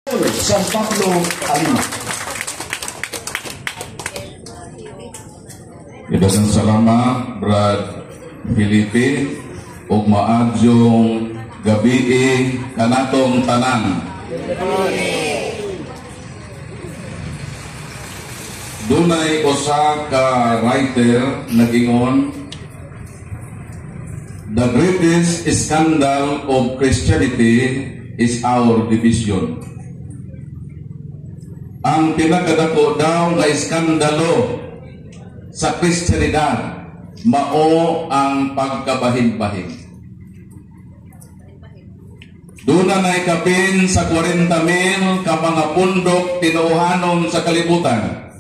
San Pablo Alima. Daghang salamat, Brad Felipe, ug maadyong gabi kanatong tanan. Dunay usa ka writer nagingon, "The greatest scandal of Christianity is our division." Ang pinakadako daw na iskandalo sa Kristiyanidad mao ang pagkabahin-bahin. Doon na naikapin sa 40,000 ka mga pundok tinuhanon sa kalibutan.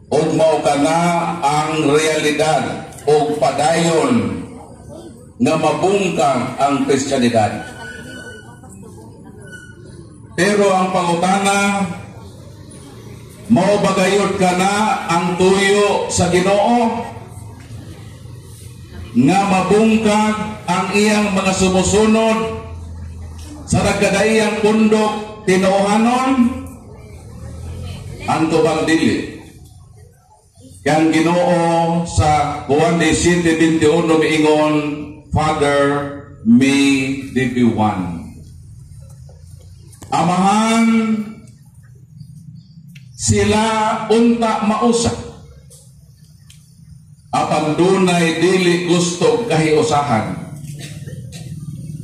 O mao kana ang realidad o padayon nga mabungkang ang Kristiyanidad. Pero ang pangutana, mao bagayod ka na ang tuyo sa Ginoo nga mabungkag ang iyang mga sumusunod sa nagkadaiyang pundok tinuhanon? Ang tubang dili. Kang Ginoo sa Juan 17:21 miingon, "Father, may they be one." Amahan, sila unta mausa. Apan dunay dili gusto kahiusahan.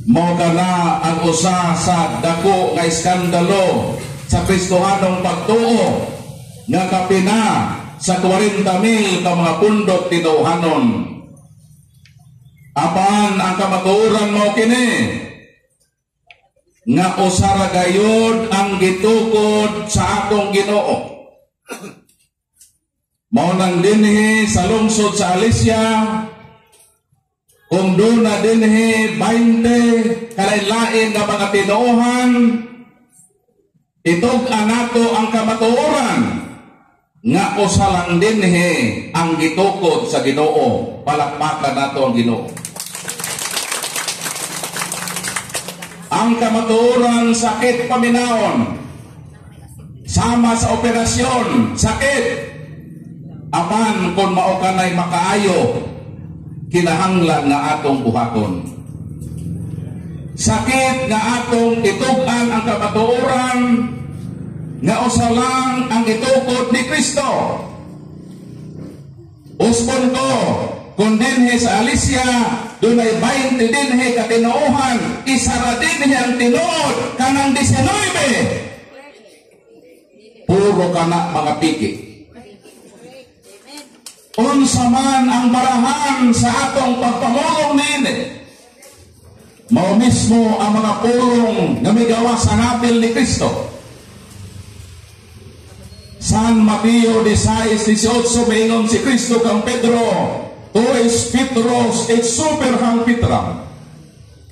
Mao kana ang usa sa dako nga iskandalo sa Kristohanong pagtuo nga kapina sa 40,000 ka mga pundok tinuhanon. Apan ang kamatuoran mo kini nga usara gayod ang gitukod sa atong Ginoo. Mao nang dinhi sa lungsod sa Alicia, kung doon na dinhi 20 kalain-lain nga mga tinuohan, itog anato ang kamatuoran nga usa lang dinhi ang gitukod sa Ginoo. Palakpakan nato ang Ginoo. Ang kamatuoran sakit paminaon, sama sa operasyon sakit. Apan kung mao kanay makaayo, kinahanglan nga atong buhaton. Sakit nga atong itugan ang kamatuoran nga usa lang ang itukod ni Kristo. Uspon ko, kung dinhi sa Alicia, dunay 20 dinhi ka tinuohan, isara dinhi ang tinuod kanang 19. Puro kana mga piki. Unsa man ang barahan sa atong pagpamulong niini, mao mismo ang mga pulong nga migawas sa napil ni Kristo. San Mateo 16:18 maingon si Kristo kang Pedro, "Tu es Petros et super hang Petram,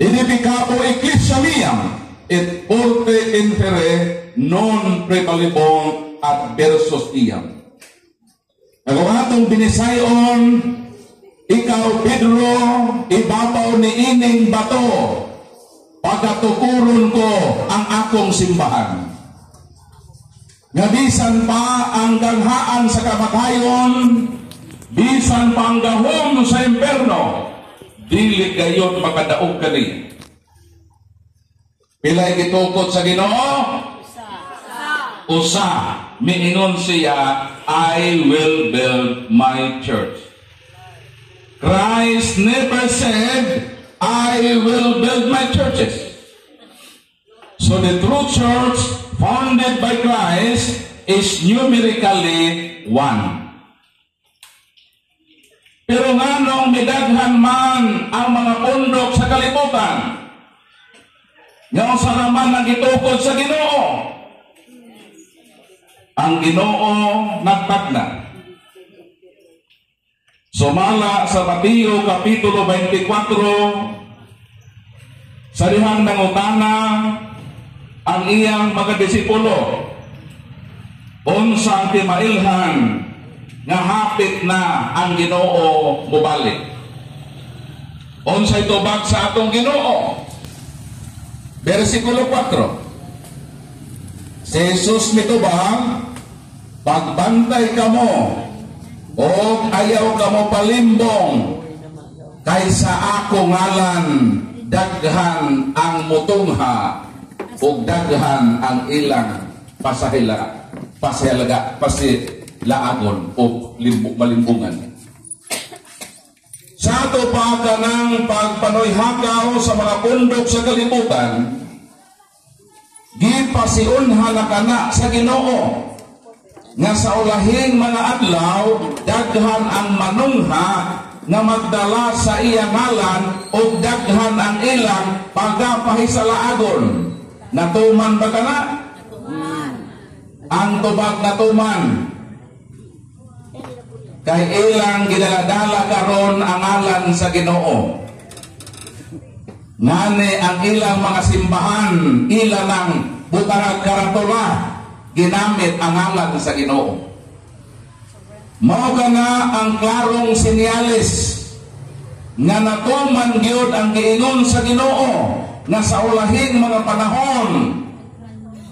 edificapo ecclesia miam, et porte infere non prevalibon adversus iam." Ang atong binisayon, "Ikaw, Pedro, ibabaw ni ining bato, pagatukuron ko ang akong simbahan." Nga bisan pa ang ganghaan sa kamatayon, bisan pa ang gahom sa imperno, dili gayon makadaog kani. Pilay gitukod sa Ginoo? Usa. Miingon siya, "I will build my church." Christ never said, "I will build my churches." So the true church founded by Christ is numerically one. Pero nganong midaghan man ang mga pundok sa kalibutan, nga usa naman ang gitukod sa Ginoo, ang Ginoo nagtagna. Sumala sa Mateo Kapitulo 24, sa dihang nangutana ang iyang mga disipulo, unsa ang timailhan nga hapit na ang Ginoo mubalik. Unsay tubag sa atong Ginoo? Versikulo 4. Si Jesus mitubang, pagbantay kamo o ayaw kamo palimbong, kaysa ako ngalan daghan ang mutungha o daghan ang ilang pasilaagon o malimbungan. Sa ato pa ka ng pagpanoy-hakaw sa mga pundok sa kalibutan, gipasiunha na kana sa Ginoo nga sa ulahing mga adlaw daghan ang manungha nga magdala sa iyang ngalan o daghan ang ilang pagapahisalaagon. Natuman ba kana? Ang tubag natuman kay ilang gidaladala karon ang ngalan sa Ginoo. Ngani ang ilang mga simbahan, ilang ng butarag karatula, ginamit ang ngalan sa Ginoo. Mao na ang klarong sinyalis nga natuman gyud ang giingon sa Ginoo nga sa ulahing mga panahon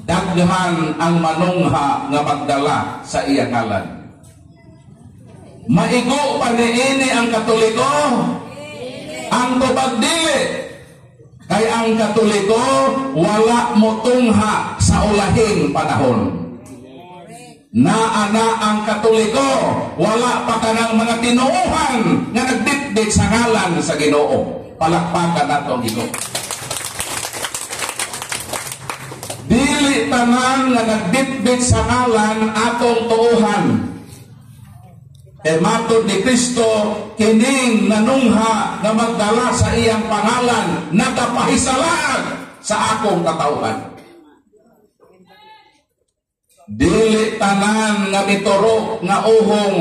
daghan ang manungha nga magdala sa iyang ngalan. Maigo pa niini ang Katoliko, ang tubag dili. Kay ang Katoliko wala motungha sa ulahing panahon. Naana ang Katoliko wala pa kanang mga tinuuhan nga nagditdik sa ngalan sa Ginoo. Palakpakan nato ang Ginoo. Dili tanan nga nagditdik sa ngalan atong tuuhan. Matod ni Kristo, kining nanungha na magdala sa iyang pangalan, nagapahisalaan sa akong katauhan. Dili tanan nga miturok nga uhong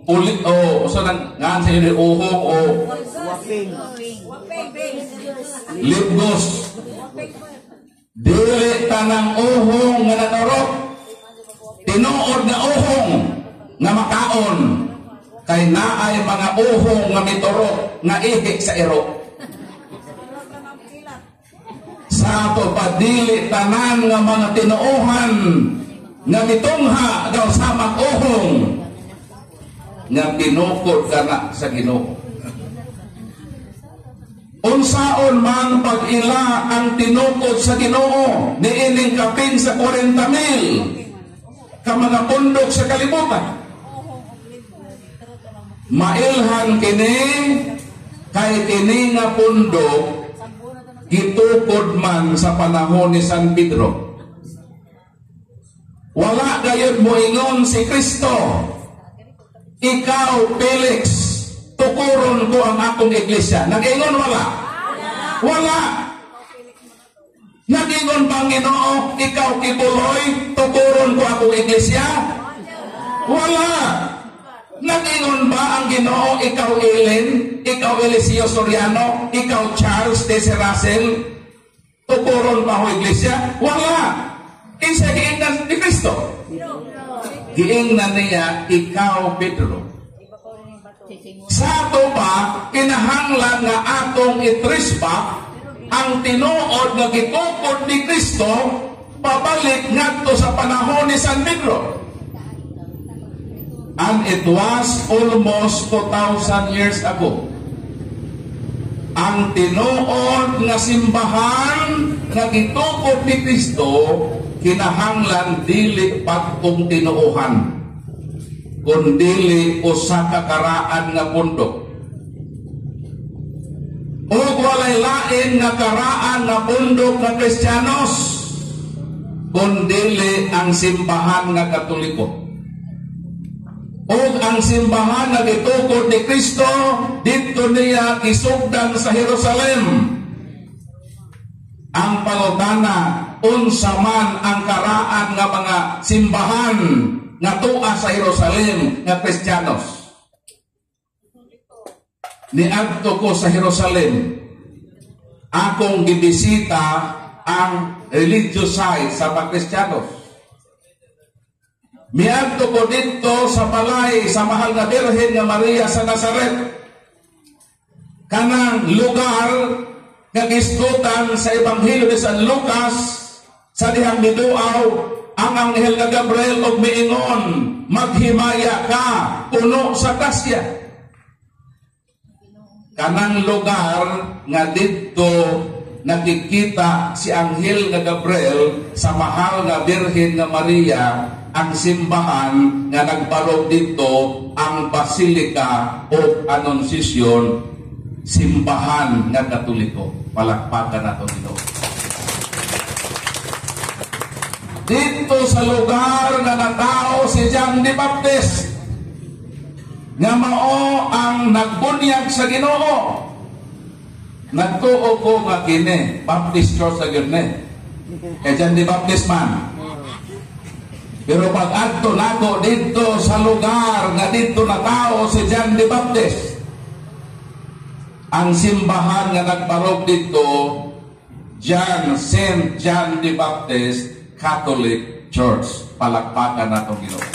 ulit o usanan nga sa inyo uhong o libgos. Dili tanang uhong nga naturok, tinuod na uhong nga makaon. Kay naay mga uhong nga miturok nga ihi sa iro. Sa ato padili tanan nga mga tinuuhan nga mitungha daw sa mag-uhong nga pinukod ka na sa Ginoo. Unsaon man pag-ila ang tinukod sa Ginoo niining kapin sa 40,000 ka mga pundok sa kalibutan. Mailhan kini kay kini nga pundok gitukod man sa panahon ni San Pedro. Wala gayud moingon si Kristo, ikaw Felix, tukuron ko ang akong iglesia. Nag-ingon wala? Wala. Nag-ingon bang Ginoo, ikaw Kibuloy, tukuron ko akong iglesia? Wala. Nag-ingon ba ang Ginoo, ikaw Ellen, ikaw Eliseo Soriano, ikaw Charles D. Russell, tukuron pa ho iglesia? Wala. Isa giingnan ni Kristo. Giingnan niya, ikaw Pedro. Sa ato pa, kinahanglan nga atong itrispa ang tinuod nga gitukod ni Kristo pabalik ngadto sa panahon ni San Pedro. And it was almost 2,000 years ago. Ang tinuod nga simbahan nga gitukod ni Kristo kinahanglan dili pagkong tinuohan, kundili usa ka karaan nga pundok. Ug walay lain nga karaan nga pundok nga Kristiyanos, kundili ang simbahan nga Katoliko. Ug ang simbahan nga gitukod ni Kristo dito niya isugdan sa Jerusalem. Ang pangutana, unsa man ang karaan nga mga simbahan nga tua sa Jerusalem nga Kristiyanos. Niadto ko sa Jerusalem, akong gibisita ang religious site sa mga Kristiyanos. Miadto ko dito sa balay sa mahal na Birhen nga Maria sa Nazaret, kanang lugar nga gisgutan sa Ebanghelyo ni San Lucas sa dihang miduaw ang anghel nga Gabriel og miingon, maghimaya ka, puno sa grasya. Kanang lugar nga dito nakikita si anghel nga Gabriel sa mahal nga Birhen nga Maria, ang simbahan nga nagbarog dito ang Basilika of Annunciation, simbahan nga Katoliko. Palakpakan nato dito. Dito sa lugar nga natao si John the Baptist, nga mao ang nagbunyag sa Ginoo. Nagtuo ko nga kini Baptist Church sa gini. Kay John the Baptist man. Pero pag adto nako dito sa lugar nga dito natao si John the Baptist, ang simbahan nga nagbarog dito, St. John the Baptist Catholic Church. Palakpakan nato Ginoo.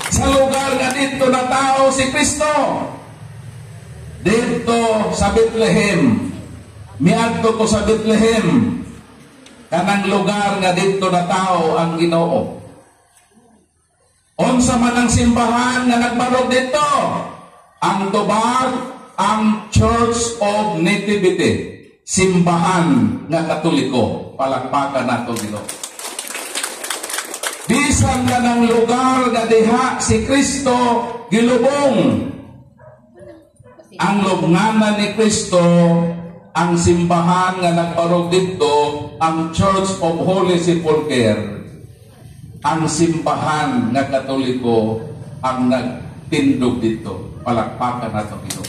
Sa lugar nga dito natao si Kristo, dito sa Bethlehem, miadto ko sa Bethlehem, kanang lugar nga dito natao ang Ginoo. Unsa man ang simbahan nga nagbarog dito? Ang tubag, ang Church of Nativity, simbahan nga Katoliko. Palakpakan nato Ginoo. Bisan ka ng lugar nga diha si Kristo gilubong, ang lubnganan ni Kristo, ang simbahan nga nagbarog dito, ang Church of Holy Sepulchre, ang simbahan nga Katoliko ang nagtindog dito. Palakpakan nato Ginoo.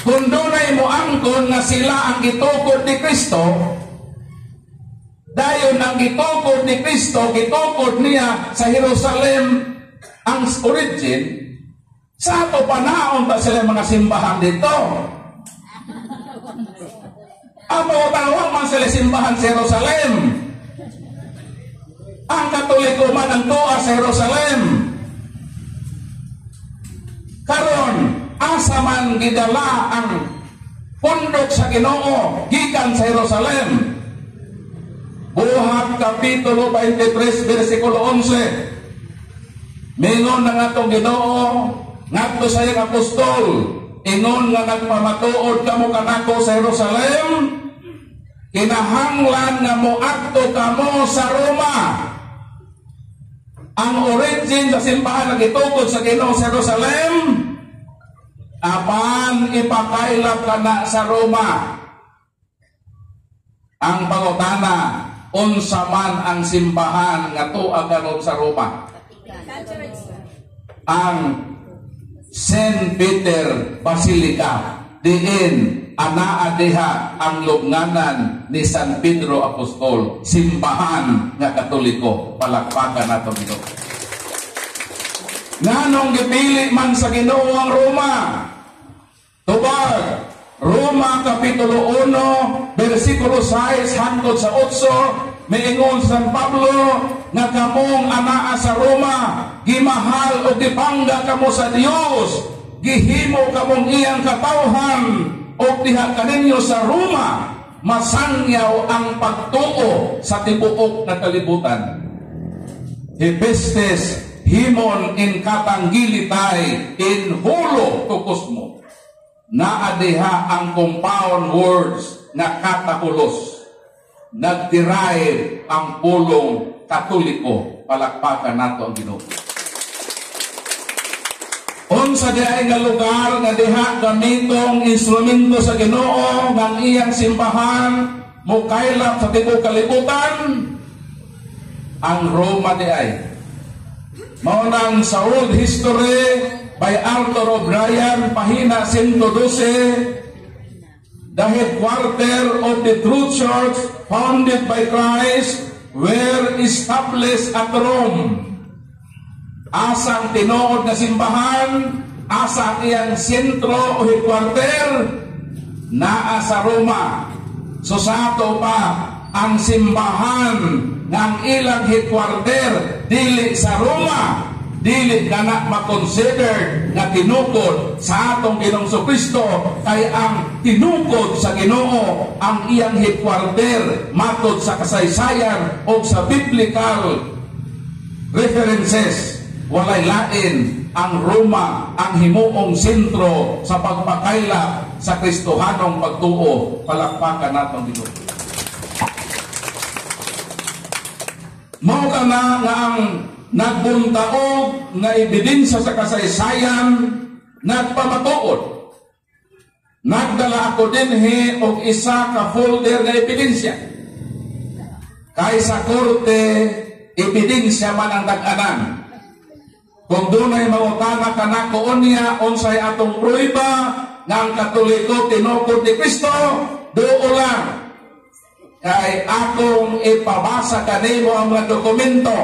Kung dunay mo angkon nga sila ang gitukod ni Kristo, dayon ang gitukod ni Kristo, gitukod niya sa Jerusalem ang origin. Sa ato panahon pa sila mga simbahan dito. Ato tawag man sila simbahan sa Jerusalem. Ang Katoliko man ang tuwa sa Jerusalem. Karon, asa man gidala ang pundok sa Ginoo gikan sa Jerusalem. Buhat Kapitulo 23, versikulo 11. Mingon na nga itong Ginoo, ngadto sa iyang apostol, ingon nga nagpamatuod kamo kanako sa Jerusalem, kinahanglan nga moadto kamo sa Roma. Ang origin sa simbahan na gitukod sa Ginoo sa Jerusalem, apan ipakailap ka na sa Roma. Ang pangutana, unsa man ang simbahan nga tuwa karon sa Roma? Ang St. Peter Basilica, diin anaa diha ang lubnganan ni San Pedro Apostol, simbahan nga Katoliko. Palakpakan nato Ginoo. Nganong gipili man sa Ginoo ang Roma? Tubag, Roma Kapitulo 1, versikulo 6 hangtod sa 8, miingon San Pablo nga kamong anaa sa Roma, gimahal o gipangga kamo sa Dios, gihimo kamong iyang katawhan, o diha kaninyo sa Roma, masangyaw ang pagtuo sa tibuok na kalibutan. Hepestes himon in katanggilitay in hulo tukosmo. Naadiha ang compound words na katakulos. Nag-derive ang pulong Katoliko. Palakpakan nato ang Ginoo. Unsa diay nga lugar nga diha gamitong instrumento sa Ginoo ng iyang simbahan mukaylap sa tibuok kalibutan? Ang Roma diay. Mao nang sa World History by Arthur O'Brien, pahina 112, the headquarters of the true church founded by Christ were established at Rome. Asang tinuod na simbahan, asang iyang sentro o headquarter, naa sa Roma. So sa ato pa, ang simbahan ng ilang headquarter dili sa Roma, dili ka na makonsider nga tinukod sa atong Ginoong Kristo, kay ang tinukod sa Ginoo ang iyang headquarter matod sa kasaysayan o sa biblical references. Walay lain ang Roma ang himuong sentro sa pagpakaila sa Kristohanong pagtuo. Palakpakan natong Ginoo. Mao kana nga ang nagbuntaog nga ebidensya sa kasaysayan nagpamatuod. Nagdala ako dinhi og isa ka folder nga ebidensya. Kay sa korte ebidensya man ang dag-anan. Kung dunay mangutana kanako unya unsay atong prueba nga ang Katoliko tinukod ni Kristo, duo lang. Kay akong ipabasa kanimo ang mga dokumento.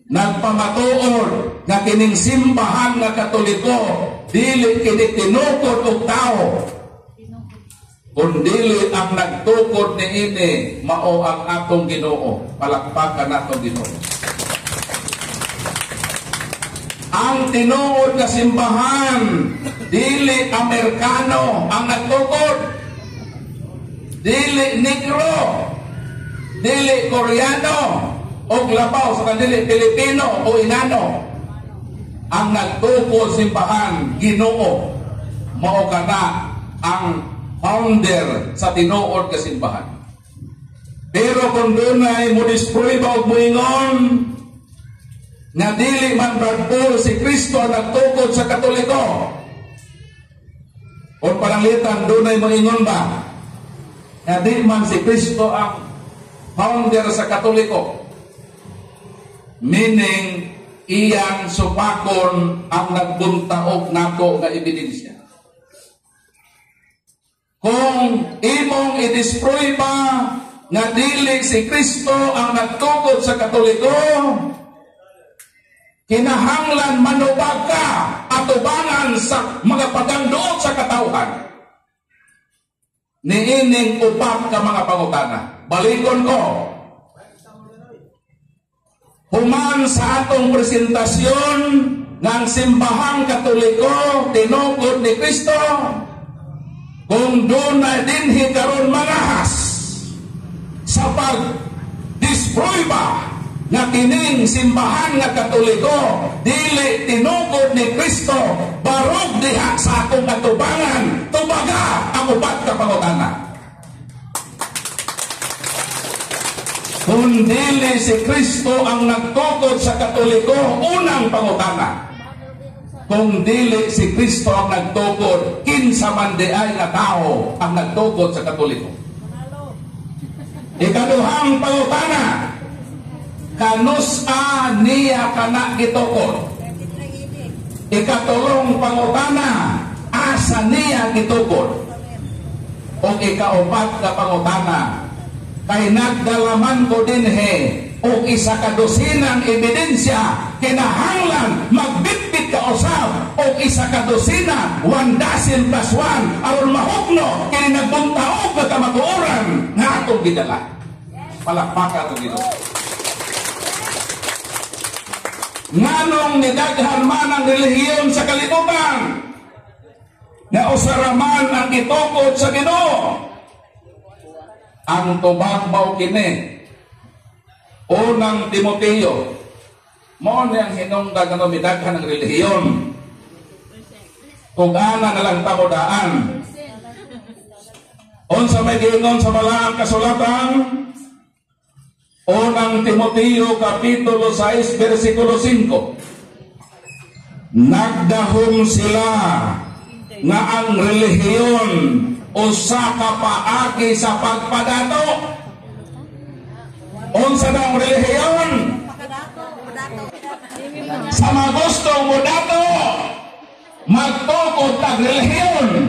Nagpamatuod nga kining simbahan nga Katoliko dili kini tinukod og tao, kundili ang nagtukod niini mao ang atong Ginoo. Palakpakan natong Ginoo. Ang tinuod nga simbahan dili Amerikano ang nagtukod, dili Negro, dili Koreano o labaw sa kanili Pilipino o Inano. Ang nagtukod simbahan Ginoo, mao kana ang founder sa tinuod ka simbahan. Pero kung dunay mo disprueba og moingon nga dili man Brad si Kristo ang nagtukod sa Katoliko, o pananglitan dunay moingon ba nga di man si Kristo ang founder sa Katoliko, meaning iyang supakon ang nagbuntaog nato nga ebidensya. Kung imong i-disprueba nga dili si Kristo ang nagtukod sa Katoliko, kinahanglan manubag ka atubangan sa mga pagangduot sa katawhan. Niining upat ka mga pangutana. Balikon ko, human sa atong presentasyon ng simbahang Katoliko tinukod ni Kristo, kung doon na dinhi karon manahas sa pag-disprueba nga kining simbahan nga Katoliko dili tinukod ni Kristo, barog diha sa atong katubangan, tubaga ang upat ka pangutana. Kung dili si Kristo ang nagtukod sa Katoliko, unang pangutana. Kung dili si Kristo ang nagtukod, kinsa man di ay nga tao ang nagtukod sa Katoliko. Ikaduhang pangutana, kanusa niya kana gitukod. Ikatulong pangutana, asa niya gitukod. O ikaupat ka pangutana, kay nagdalaman ko dinhe o isa ka dosinang ebidensya, kinahanglan magbitbit ka usab o isa ka dosina, 1 dozen plus 1 aron mahukno kini nagbuntaog nga kamatuoran nga atong gidala. Palakpakan atong Ginoo. Nganong nidaghan man ang relihiyon sa kalibutan na usaraman ang itukod sa Ginoo? Ang tubag mao kini unang Timoteo, mo niyang hinungdag nga midaghan ng relihiyon, kung ana na lang tamodaan. Unsa may giingon sa balaang kasulatan? Unang Timoteo kapitulo 6 versikulo 5. Nagdahom sila nga ang relihiyon usa ka paagi sa pagpadato. Unsa daw ang relihiyon? Sa mga gusto mo dato, magtukod tag relihiyon.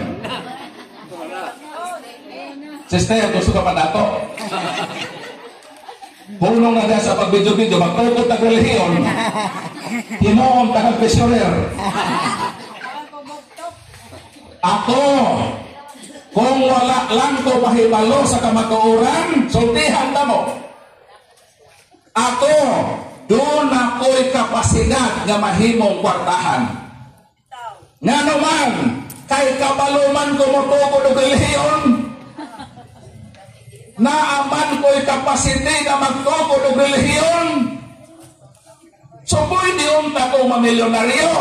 Sister, gusto ka pa dato? Punong na dyan sa pag-video-video, magtukod tag relihiyon. Himoon tagang pensioner. Ako, kung wala lang ko mahibalo sa kamatuoran, sultihan na mo. Ako, doon ako'y kapasidad nga mahimong kwartahan. Nga naman, kay kabaluman ko motukod og relihiyon, naaman ko'y kapasite nga magtukod og relihiyon, so pwede unta ko mamilyonaryo.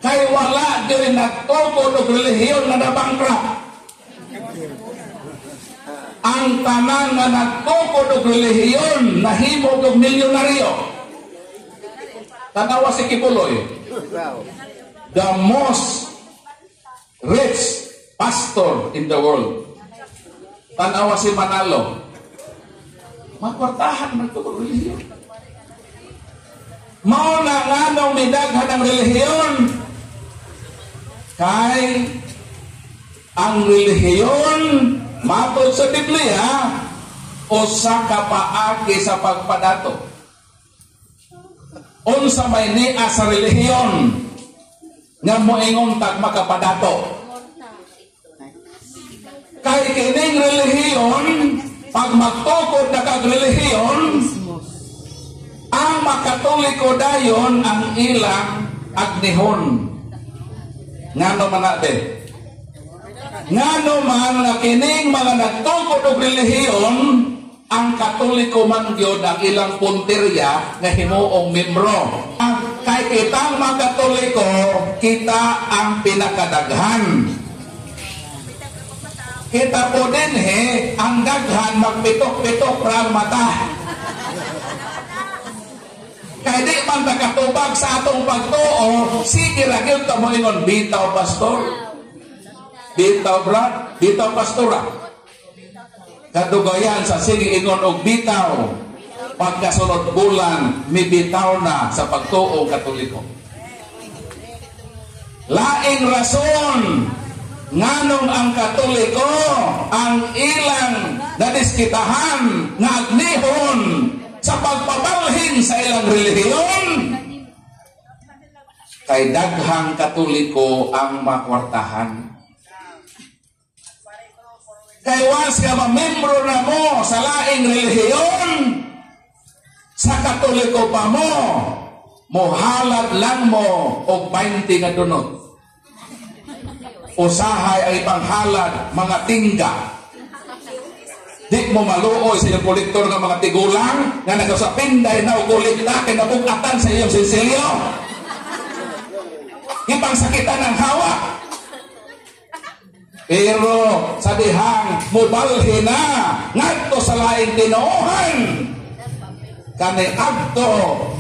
Kay wala din nagtukod og relihiyon na nabangkrap. Ang tanan nga nagtukod og relihiyon nahimog og milyonaryo. Tanawa si Kibuloy, the most rich pastor in the world. Tanawa si Manalo, magkwartahan man ito ng relihiyon. Mao na nga nung midaghan ng relihiyon, kay ang relihiyon matod sa Biblia usa ka paagi sa pagpadato. Unsa may niya sa relihiyon nga moingon tag makapadato. Kay kining relihiyon, pag magtukod na kag relihiyon, ang makatoliko dayon ang ilang agnihon. Ngano man natin? Ngano man nga kining mga nagtukod og relihiyon, ang Katoliko man gyud ang ilang punterya nga himuong membro. Kay kitang mga Katoliko, kita ang pinakadaghan. Kita po din ang daghan magpitok-pitok ra mata. Kaya di man nakatubag sa atong pagtuo, sige ra gyud ta moingon bitaw pastor. Bitaw brad, bitaw pastora. Kadugayan sa sige ingon og bitaw. Pagkasunod bulan, mibitaw na sa pagtuo Katoliko. Laing rason nganong ang Katoliko ang ilang nadiskitahan nga agnihon sa pagpabalhin sa ilang relihiyon, kay daghang Katoliko ang makwartahan. Kay once ka mamembro na mo sa laing relihiyon, sa Katoliko pa mo, mohalad lang mo og 20 nga dunot. Usahay ay panghalad mga tingga. Di mo maluoy sa iyong kolektor ng mga tigulang nga nagasapinday na o kolekta kay nabugatan sa iyong sinsilyo. Ipangsakitan ng hawa. Pero sa dihang mubalhin na ngadto sa laing tinuohan, kani adto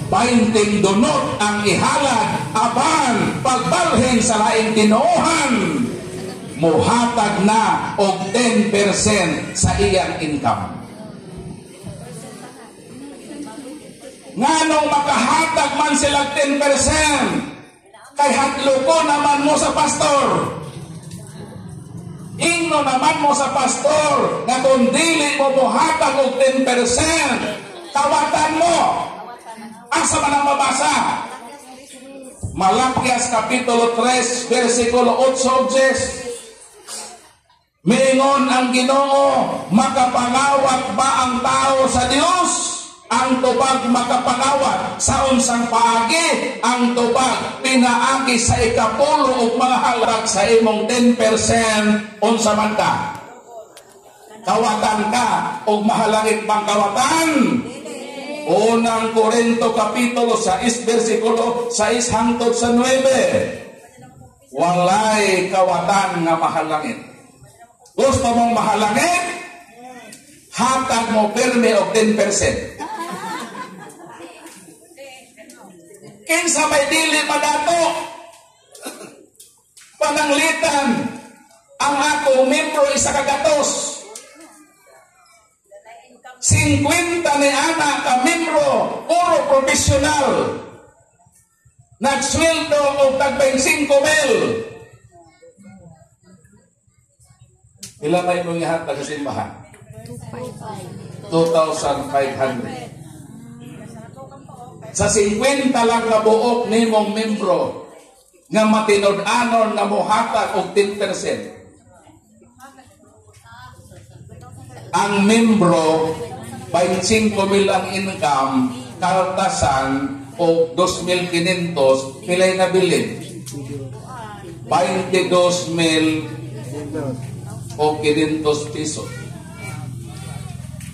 20 dunot ang ihalad aban pagbalhin sa laing tinuohan, muhatag na og 10% sa iyang income. Nganong makahatag man sila 10%? Kay hadlo ko naman mo sa pastor. Ingno naman mo sa pastor na kung dili mo muhatag og 10%, kawatan mo. Asa man ang mabasa? Malakias Kapitulo 3, versikulo 8-10. Mingon ang Ginoo, makapangawat ba ang tao sa Dios? Ang tubag makapangawat sa unsang paagi, ang tubag pinaagi sa ikapulo ug mga halak sa imong 10%, unsa man ka? Kawatan ka og mahalangit bang kawatan? Unang Korinto Kapitulo 6, versikulo 6 hangtod sa 9. Walay kawatan nga mahalangit. Gusto mong mahalangit? Hatag mo perme og 10%. Kinsa may dili madato, pananglitan ang ako membro isa kagatos. 50 ni anak ka membro, puro profesional. Nagsweldo og tag 25,000. Pila may mong ihatag sa simbahan? 2,500. Sa 50 lang kabuok nimong membro nga matinud-anon nga mohatag og 10%. Ang membro 25,000 ang income, kaltasan o 2,500 pilay na bilin. 22,000 o 500 piso.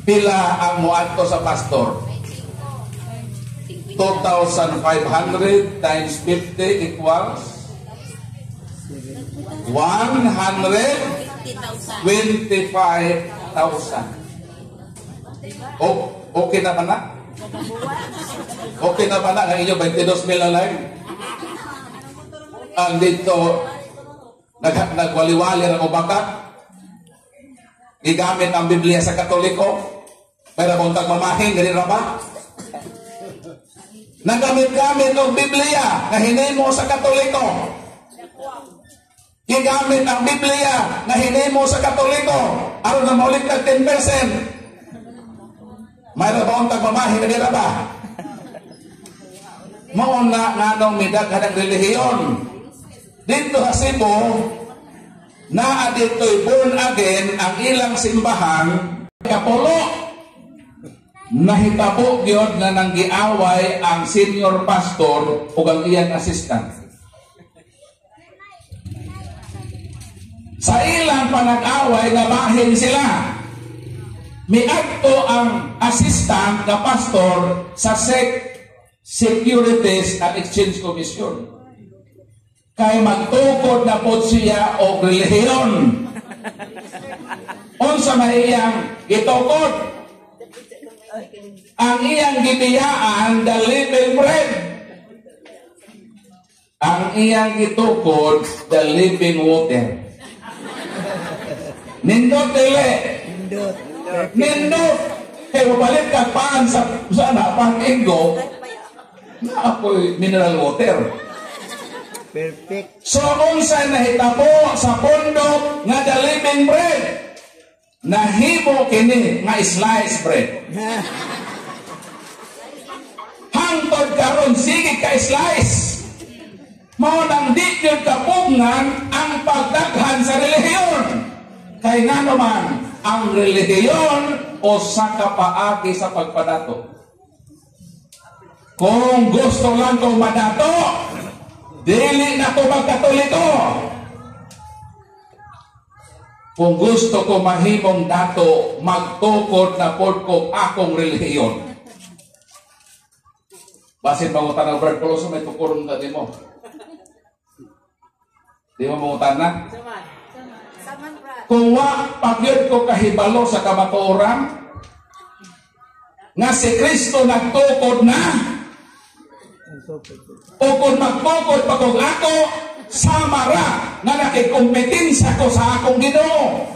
Pila ang muadto sa pastor? 2,500 times 50 equals 125,000. Okay na ba na? Okay na ba na? Ang inyo 22,000 na lang? Ang dito nagwaliwali ng ubaka, gigamit ang Biblia sa Katoliko, pero kung tagmamahin, ganun na ba? Nagamit-gamit ng Biblia na hinimo sa Katoliko. Gigamit ang Biblia na hinimo sa Katoliko. Aron na maulit ng 10%. Mayroon ba ang tagmamahin, ganun na ba? Mauna nga nung midaghan ng relihiyon. Dito sa Cebu, na dito'y born again ang ilang simbahan, kapulo. Nahitabo gyud na nang giaway ang senior pastor ug ang iyang assistant. Sa ilang panag-away, nabahin sila. Miadto ang assistant na pastor sa Securities and Exchange Commission. Kay magtukod na po siya o relihiyon. Unsa may iyang gitukod? Ang iyang gibiyaan, the living bread. Ang iyang gitukod, the living water. Nindot dili. Nindot. Kaya mapalit ka paan sa sana, pang-inggo, na ako'y mineral water. Perfect. So, unsay nahitabo sa pundok nga the living bread, nahimo kini nga slice bread. Hangtod karon sige ka slice. Mao nang di gyud kapugngan ang pagdaghan sa relihiyon. Kay nga naman ang relihiyon o sa kapaagi sa pagpadato. Kung gusto lang kong madato, dili na ko magkatoliko. Kung gusto ko mahimong dato, magtukod na pod ko akong relihiyon. Basin mangutan ng Brad Coloso, may tukuron na di mo. Di mo mangutan na? Kung pagyod ko kahibalo sa kamatuoran, nga si Kristo nagtukod na, o kung magtukod pa kung ako, samara nga nakikompetensya ko sa akong Ginoo.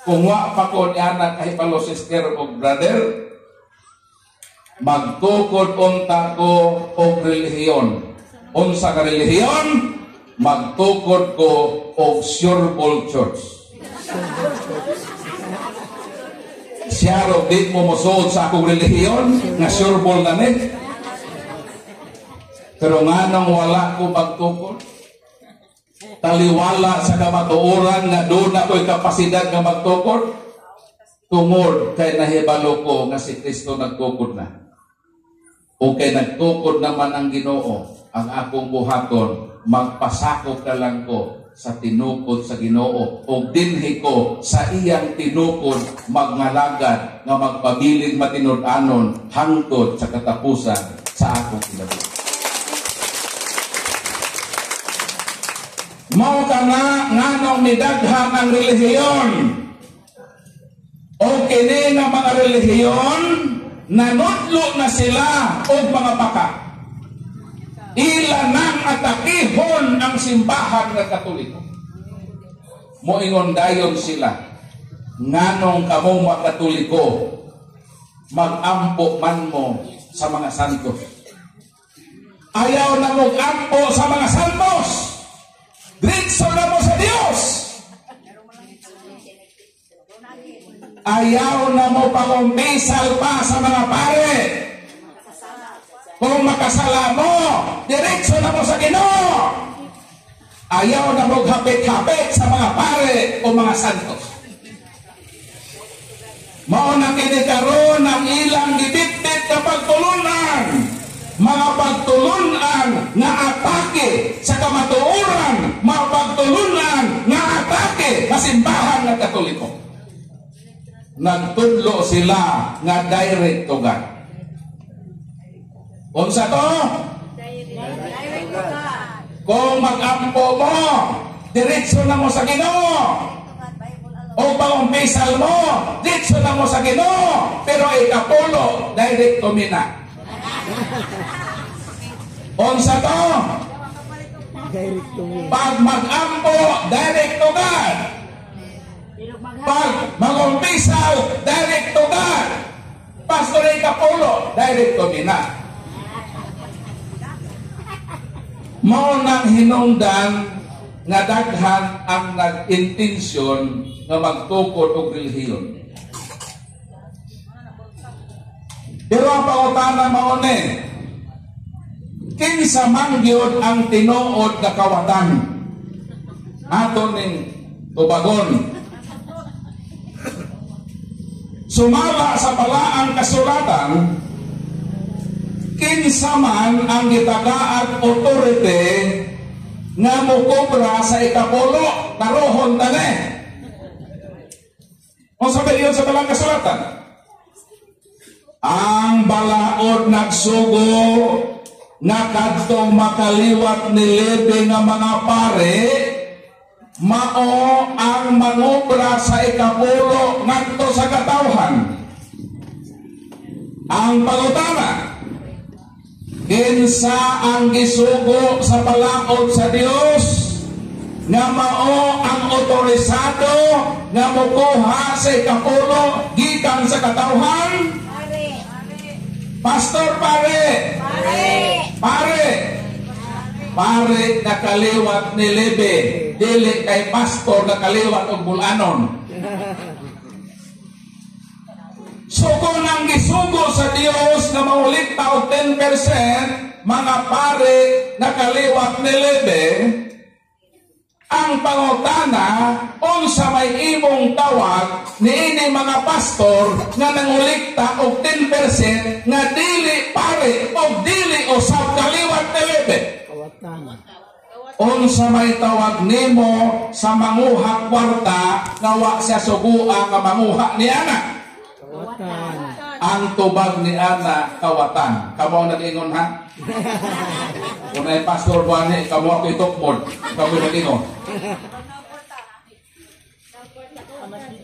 Kung pa ko niya na kahibalo sister o brother, magtukod unta ko o relihiyon. Unsa ka relihiyon? Magtukod ko o Sureball Church. Siya ro di mo mosuod sa akong relihiyon nga Sureball na ni. Pero nga nang wala ko magtukod, taliwala sa kamatuoran nga doon ako'y kapasidad nga magtukod, tungod kay nahibalo ko nga si Kristo nagtukod na. O kay nagtukod naman ang Ginoo, ang akong buhaton, magpasakop na lang ko sa tinukod sa Ginoo. O dinhi ko sa iyang tinukod, magngalagad nga magpabiling matinud-anon hangtod sa katapusan sa akong kinabuhi. Mao ka nga nganong midaghan ang relihiyon. O kini nga mga relihiyon, nanudlo na sila og mga baka. Ila nang atakihon ang simbahan ng Katoliko. Moingon dayon sila, nganong kamong mga Katoliko, mag-ampo man mo sa mga santos. Ayaw na mag-ampo sa mga santos. Diretso na mo sa Diyos. Ayaw na mo pangumbisal pa sa mga pare. Kung makasala mo, diretso na mo sa Ginoo. Ayaw na mo hapit-hapit sa mga pare o mga santos. Mao na kini karon ang ilang gibitbit kapag simbahan nga Katoliko. Nagtudlo sila nga direct to God. Unsa to? Kung mag-ampo mo, diretso na mo sa Ginoo. O pang-umpesal mo, diretso na mo sa Ginoo. Pero ikapulo, direct to mina. Unsa to? Direct to me. Pag mag-ampo, direct to God. Pag mag-umpisal, direct to God. Pastor ikapulo, direct to mina. Mao nang hinungdan nga daghan ang nag-intensyon nga magtukod og relihiyon. Pero ang pangutana mao ni, kinsa man gyud ang tinuod nga kawatan aton ning tubagon. Sumala sa balaang kasulatan, kinsa man ang gitagaad authority nga mukobra sa ikapulo karohon tani. O sabi yun sa balaang kasulatan, ang balaod nagsugo nga kadtong makaliwat ni Levi nga mga pare, mao ang manobra sa ikapulo ngadto sa katawhan. Ang pangutana, kinsa ang gisugo sa balaod sa Dios nga mao ang otorisado nga mokuha sa ikapulo gikan sa katawhan? Pastor pare. Pare nakaliwat ni Levi, dili kay pastor nakaliwat og bulanon. So kung ang gisugo sa Dios na maulikta og 10%, mga pare nakaliwat ni Levi, ang pangutana, unsa may imong tawag niini mga pastor nga nangulikta og 10% nga dili pare o dili usab kaliwat ni Levi. Kawatan. Unsa may tawag nimo sa manguha kwarta nga wa siya sugua nga manguha ni ana? Kawatan. Ang tubag ni ana kawatan. Kamo nag-ingon ha? Kung ay pastor buwani, kamo ako itukmod. Kamo nag-ingon.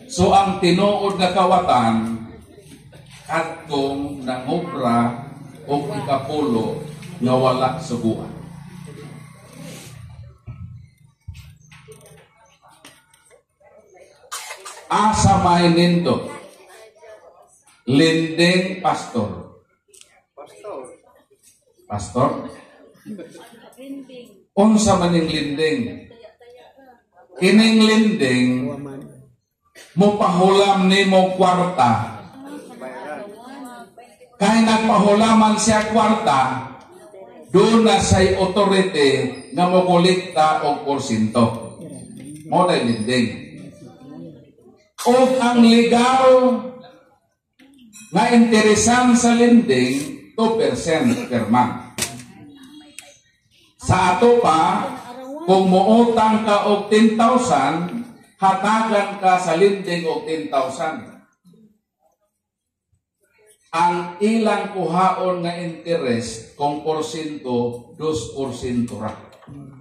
So ang tinuod na kawatan kadtong nangobra o ikapulo nga wala suguan. Asa may nindo linding pastor. Pastor? Unsa man ning linding? Kining linding mopahulam nimo kwarta. Kay nagpahulaman siya kwarta, doon na say authority nga mokolekta og porsyento. Mo na linding. O ang legal nga interesan sa lending 2% per month. Sa ato pa, kung muutang ka og 10,000, hatagan ka sa lending og 10,000. Ang ilang kuhaon nga interest kung porsyento 2% ra.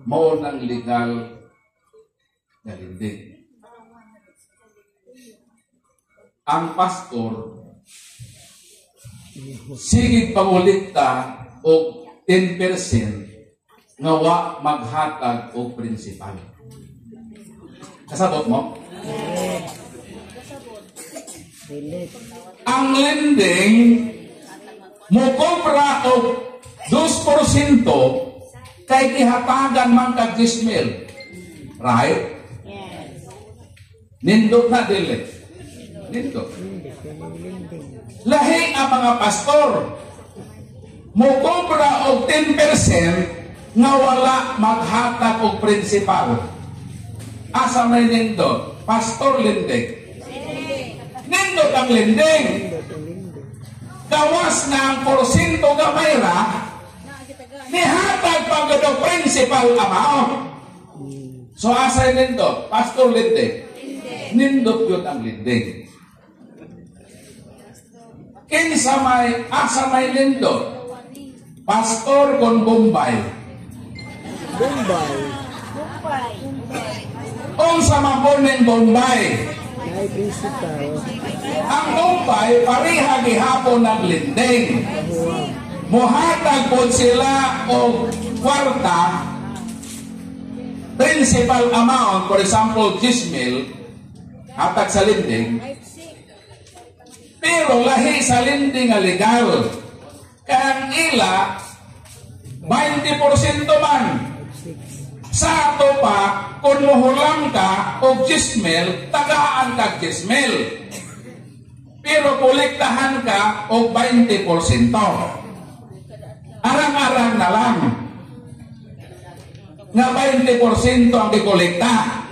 Mao nang legal nga lending. Ang pastor sige pangulikta og 10% nga wa maghatag og prinsipal. Kasabot mo? Ang lending mukobra og 2% kay gihatagan man kag 10,000. Right? Nindot na dili. Nindot. Lahi ang mga pastor mukobra og 10% nga wala maghatag og prinsipal. Asa may nindot? Pastor lending. Nindot ang lending. Gawas na ang porsyento gamay ra, nihatag pang gado principal amount. So asa nindot? Pastor lending. Nindot yun ang linding. Kinsa asa may nindot? Pastor kon Bombay. Bombay. Unsa man po ning Bombay? Ay, principal. Ang Bombay, pareha gihapon ng linding. Muhatag po sila o kwarta, principal amount, for example, 10,000, hatag sa linding. Pero lahi sa linding nga legal. Kaya ang ila, 20% man. Sa ato pa, kung muhulang ka o 10,000, tagaan ka 10,000. Pero kolektahan ka o 20%. Arang-arang na lang. Nga 20% ang dikolekta.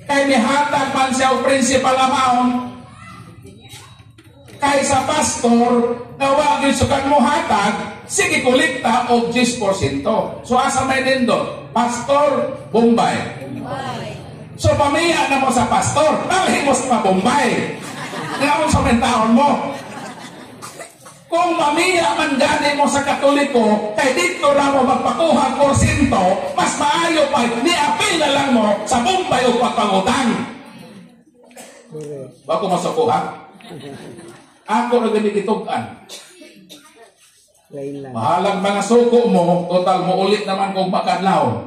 Kaya mihatag man siya o principal amount, kay sa pastor, nawagin sa kang muhatag, sige kolekta o 10%. So asa may nindo? Pastor, Bombay. So pamiya na mo sa pastor, dalhin mo sa Bombay. Ngayon sa mentaon mo. Kung mamiya man gani mo sa Katoliko, kay dito na mo magpakuha porsyento, mas maayo pa, ni-apil na lang mo sa Bombay o pagpangutang. Bago mo sa kuha? Ako na ganititugan. Mahalang mga suko mo, total mo ulit naman kung makadlaw.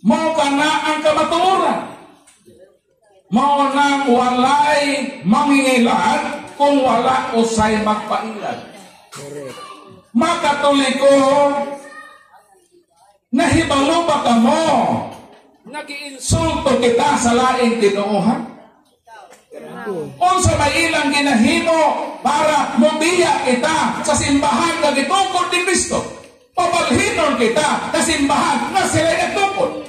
Mo ka na ang kamaturan. Mo nang walay mangingilan kung wala usay magpailan. Makatoliko, nahibalo ba ka mo? Nag-iinsulto kita sa laing tinuuhan? Unsa may ilang ginahimo para mubiya kita sa simbahan nga gitungkol ni Kristo. Pabalhinon kita sa simbahan nga sila nagtungkol.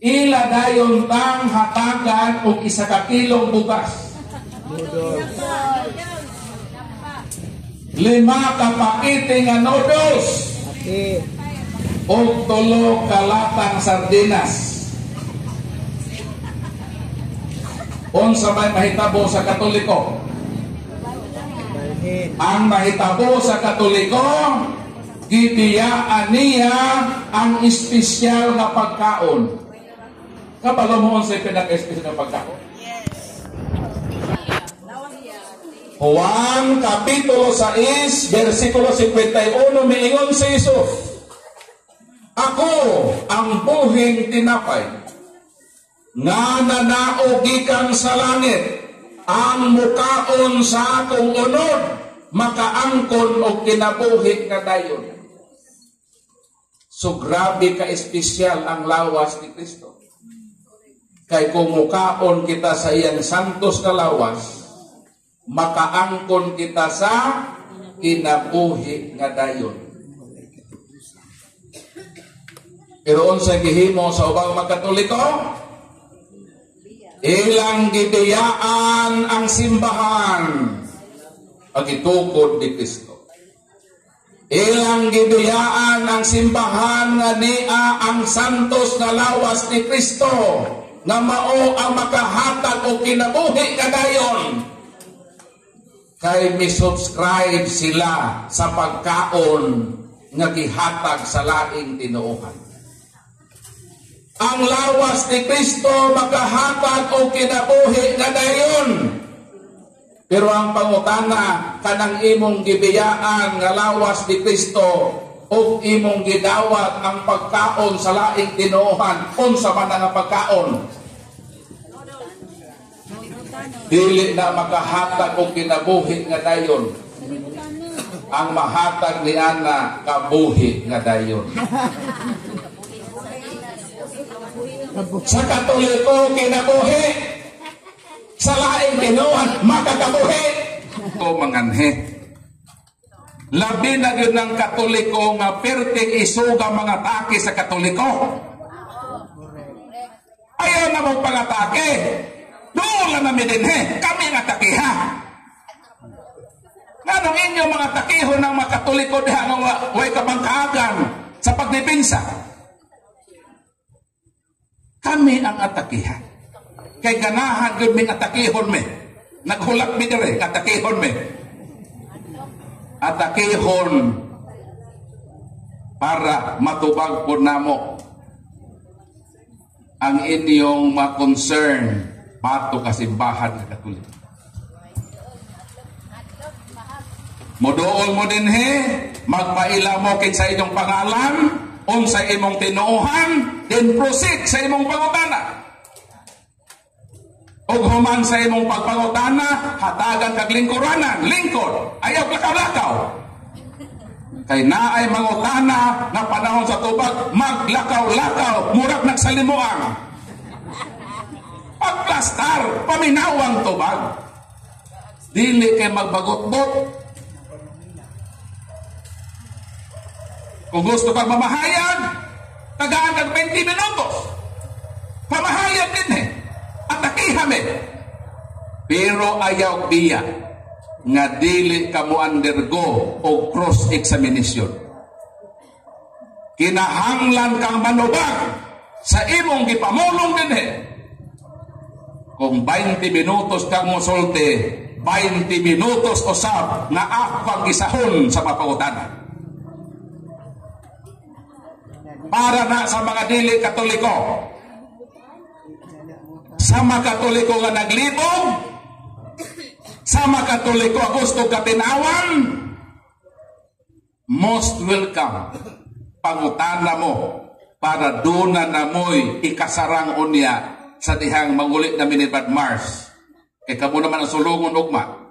Ila dayon tang hatagan og isa ka kilong bugas. 5 ka pakete nga noodles. Og 3 ka latang sardinas. Unsa may mahitabo sa Katoliko? Ang mahitabo sa Katoliko, gibiyaan niya ang espesyal na pagkaon. Kabalo mo sa pinaka-espesyal na pagkaon? Juan Kapitulo 6, versikulo 51, miingon si Jesus, ako ang buhing tinapay, nga nanao gikan sa langit, ang mukaon sa akong unod, makaangkon o kinabuhi nga dayon. So grabe ka espesyal ang lawas ni Kristo. Kay kung mukaon kita sa iyang santos na lawas, makaangkon kita sa kinabuhi nga dayon. Pero unsa gihimo sa ubang mga Katoliko? Ilang gibiyaan ang simbahan pagitukod ni Kristo. Ilang gibiyaan ang simbahan nga niya ang santos na lawas ni Kristo nga mao ang makahatag o kinabuhi kadayon. Kay mi-subscribe sila sa pagkaon nga gihatag sa laing tinuohan. Ang lawas ni Kristo makahatag o kinabuhi nga dayon. Pero ang pangutana, kanang imong gibiyaan nga lawas ni Kristo o imong gidawat ang pagkaon sa laing tinuohan, unsa man nga pagkaon? Dili na makahatag o kinabuhi nga dayon. Ang mahatag ni ana kabuhi nga dayon. Sa Katoliko kinabuhi, sa laing tinuohan makakabuhi. O manganhe, labi na yun ng Katoliko nga perting isuga mga take sa Katoliko. Ayaw na magpangatake. Doon lang namin din, kami nga takiha. Nanong inyo mga takihon ng mga Katoliko diha nga way kabangkagan sa pagdipinsa. Kami ang atakihan. Kay ganahan yun ming atakihon me. Naghulak mi dire, atakihon me. Atakihon para matubag po namo ang inyong mga concern pato kasimbahan ng Katoliko. Modool mo din magpaila mo sa inyong pangalan, sa imong tinuuhan, then proceed sa imong pangutana. O human sa imong pagpangutana, hatagan kag lingkuranan, lingkod, ayaw lakaw-lakaw. Kay naay mangutana na panahon sa tubag, maglakaw-lakaw, murag nagsalimuang. Pagplastar, paminawang tubag. Dili kay magbagot-bot. Kung gusto kang mamahayag, tagaan kag 20 minutos. Pamahayag din atakihan pero ayaw biya nga dili ka mo undergo o cross-examination. Kinahanglan kang manubag sa imong gipamulong din Kung 20 minutos kang musulti, 20 minutos usab nga ako ang gisahon sa mapangutana. Para na sa mga dili Katoliko. Sa mga Katoliko nga naglibog, sa mga Katoliko nga gusto katinawan, most welcome. Pangutana mo para doon na mo'y ikasarang unya sa dihang mangulit na minibad Mars. Kaya kamo naman ang sulungon ugma.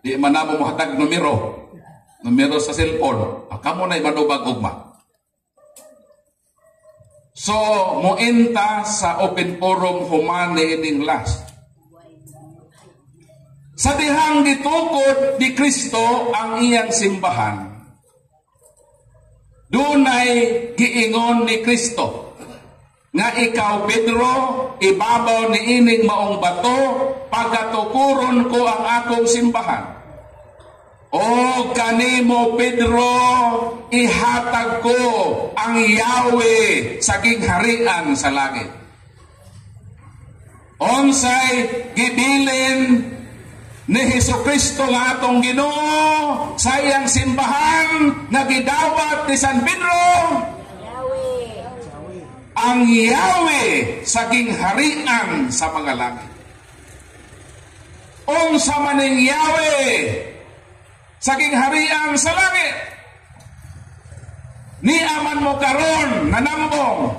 Di man na mo hatag numero sa cellphone. Kamo na'y manubag ugma. So, muinta sa open forum humane ining last. Sa dihang gitukod ni Kristo ang iyang simbahan, dunay giingon ni Kristo nga ikaw, Pedro, ibabaw ni ining maong bato, pagatukuron ko ang akong simbahan. O kanimo, Pedro, ihatag ko ang Yahweh sa gingharian sa langit. Onsay gibilin ni Hesukristo nga atong Ginoo sa iyang simbahan na gidawat ni San Pedro? Ang Yahweh sa gingharian sa mga langit. Unsa maning Yahweh sa gingharian sa langit? Ni aman mo karon nanambong,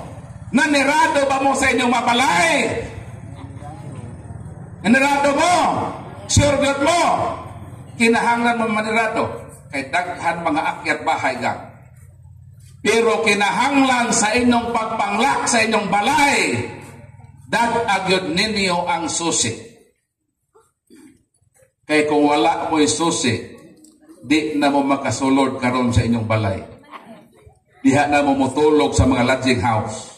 nanirado ba mo sa inyong mapalay? Nanirado mo? Sure God mo? Kinahanglan mo manirado kay daghan mga akyat bahay gang. Pero kinahanglan sa inyong pagpanglak sa inyong balay, dag-agyod ninyo ang susi. Kay kung wala mo'y susi, di na mo makasulod karon sa inyong balay. Diha na mo mutulog sa mga lodging house.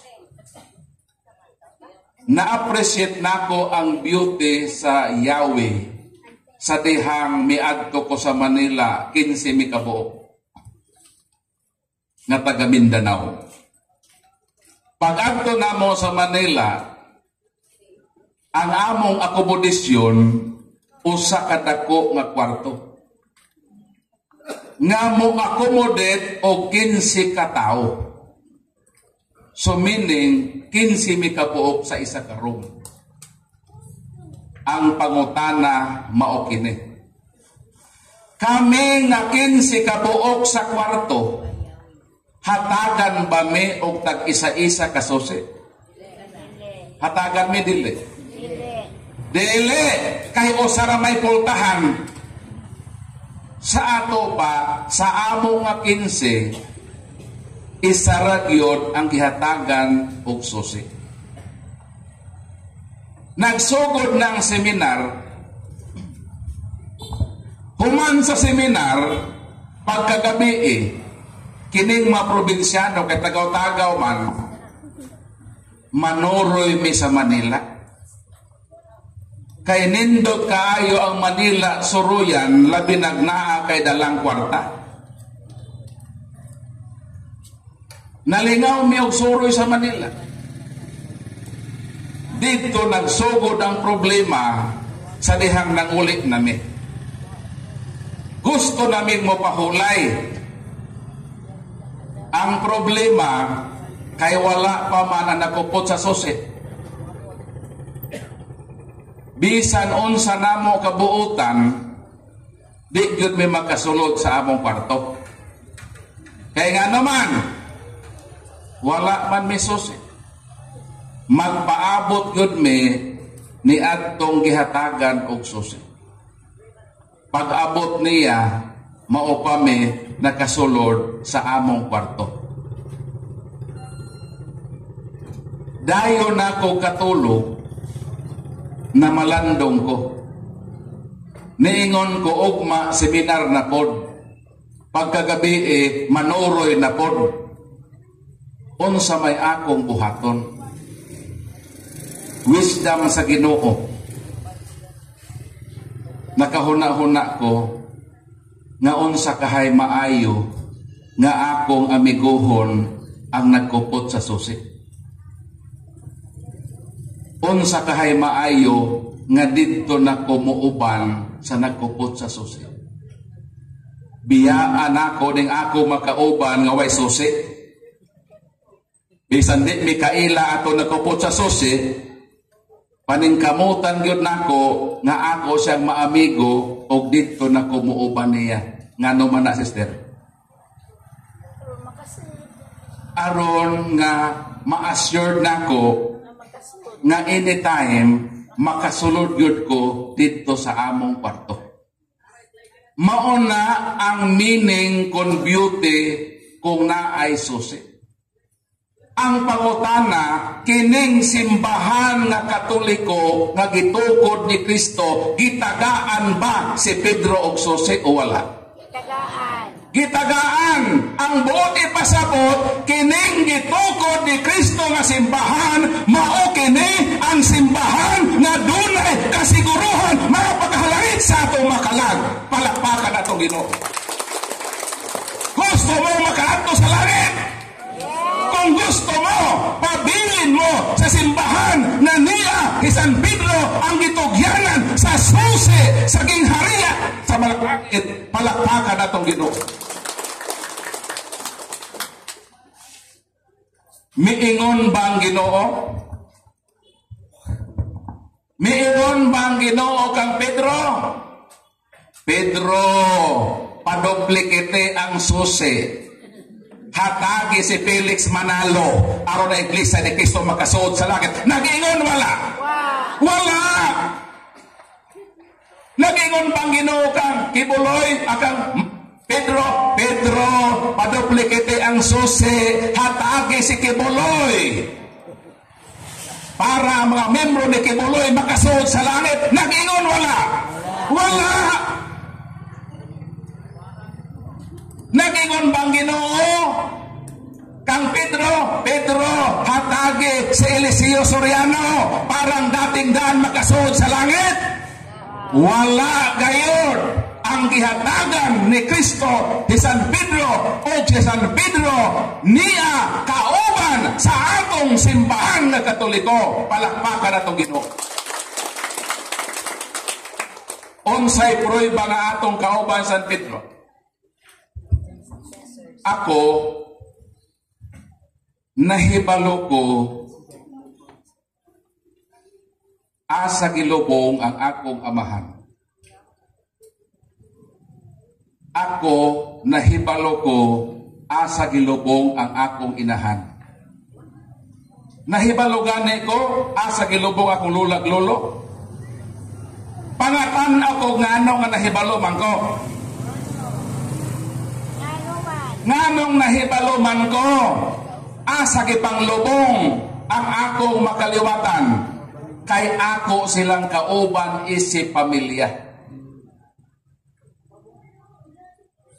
Na-appreciate nako ang beauty sa Yahweh sa dihang miadto ko sa Manila 15 mi kabuok nga taga Mindanao. Pag-adto namo sa Manila, ang among akomodasyon usa ka dako nga kwarto nga mo accommodate og 15 ka tawo. So meaning 15 mi kabuok sa isa ka room. Ang pangutana mao kini. Kami nga 15 ka buok sa kwarto, hatagan ba mi og tag isa-isa ka susi? Hatagan mi dili. Dili kay usara may pultahan. Sa ato pa sa amo nga 15 isara gyud ang gihatagan og susi. Nagsugod ng seminar. Human sa seminar, pagkagabi kining mga probinsyano kay tagaw-tagaw man, manuroy mi sa Manila. Kay nindot kaayo ang Manila suruyan, labi nagnaa kay dalang kwarta. Nalingaw mi og suroy sa Manila. Dito nagsugod ang problema sa dihang nangulit nami. Gusto namin mo pahulay. Ang problema kay wala pa man ang nakupot sa susi. Bisan unsa namo kabuutan, di gyud may makasulod sa among kwarto. Kaya nga naman, wala man may susi. Magpaabot gyud mi ni adtong gihatagan og susi. Pag-abot niya, mao pa mi nakasulod sa among kwarto. Dayon ako katulog na malandong ko. Niingon ko ugma seminar na pod. Pagkagabi manuroy na pod. Unsa may akong buhaton. Wisdom sa Ginoo. Nakahuna-huna ko nga unsa kahay maayo nga akong amiguhon ang nagkupot sa susi. Unsa kahay maayo nga didto na kumuuban sa nagkupot sa susi. Biyaan ako ning ako makauban nga way susi. Bisan di mi kaila ato nagkupot sa susi, paningkamutan gyud nako nga ako siyang maamigo og didto na kumuuban niya. Ngano man na, sister? Aron nga ma-assured nako nga anytime makasulod gyud ko didto sa among kwarto. Mao na ang meaning kon beauty kung naay susi. Ang pangutana, kining simbahan nga Katoliko nga gitukod ni Kristo, gitagaan ba si Pedro og susi o wala? Gitagaan. Gitagaan. Ang buot ipasabot, kining gitukod ni Kristo nga simbahan, mao kini ang simbahan nga dunay kasiguruhan mapaghalangit sa atong makalag. Palakpakan atong Ginoo. Gusto mo makaadto sa langit? Kung gusto mo, pabilin mo sa simbahan na niya ni San Pedro ang gitugyanan sa susi sa ginghariya sa malakit. Palakpakan atong Ginoo. Miingon ba ang Ginoo? Miingon ba ang Ginoo kang Pedro? Pedro, paduplikite ang susi. Hatagi si Felix Manalo aron na iglesia ni Kristo makasuod sa langit. Nag-ingon wala? Wala! Nag-ingon bang Ginoo kang Kibuloy akang Pedro, paduplikite ang susi, hatagi si Kibuloy para mga membro ni Kibuloy makasuod sa langit. Nag-ingon wala? Wala! Nag-ingon bang Ginoo kang Pedro, hatagi si Eliseo Soriano parang dating daan makasuod sa langit? Wala gayon. Ang gihatagan ni Kristo di San Pedro o si San Pedro niya kauban sa atong simbahan na Katoliko. Palakpakan atong Ginoo. Unsay prueba nga atong kauban San Pedro? Ako nahibalo ko asa gilubong ang akong amahan. Ako nahibalo ko asa gilubong ang akong inahan. Nahibalo gani ko asa gilubong akong lulag lolo. Pangatan ako ngano nga nahibalo man ko. Nganong nahibalo man ko asa gipanglubong ang akong makaliwatan kay ako silang kauban isip pamilya.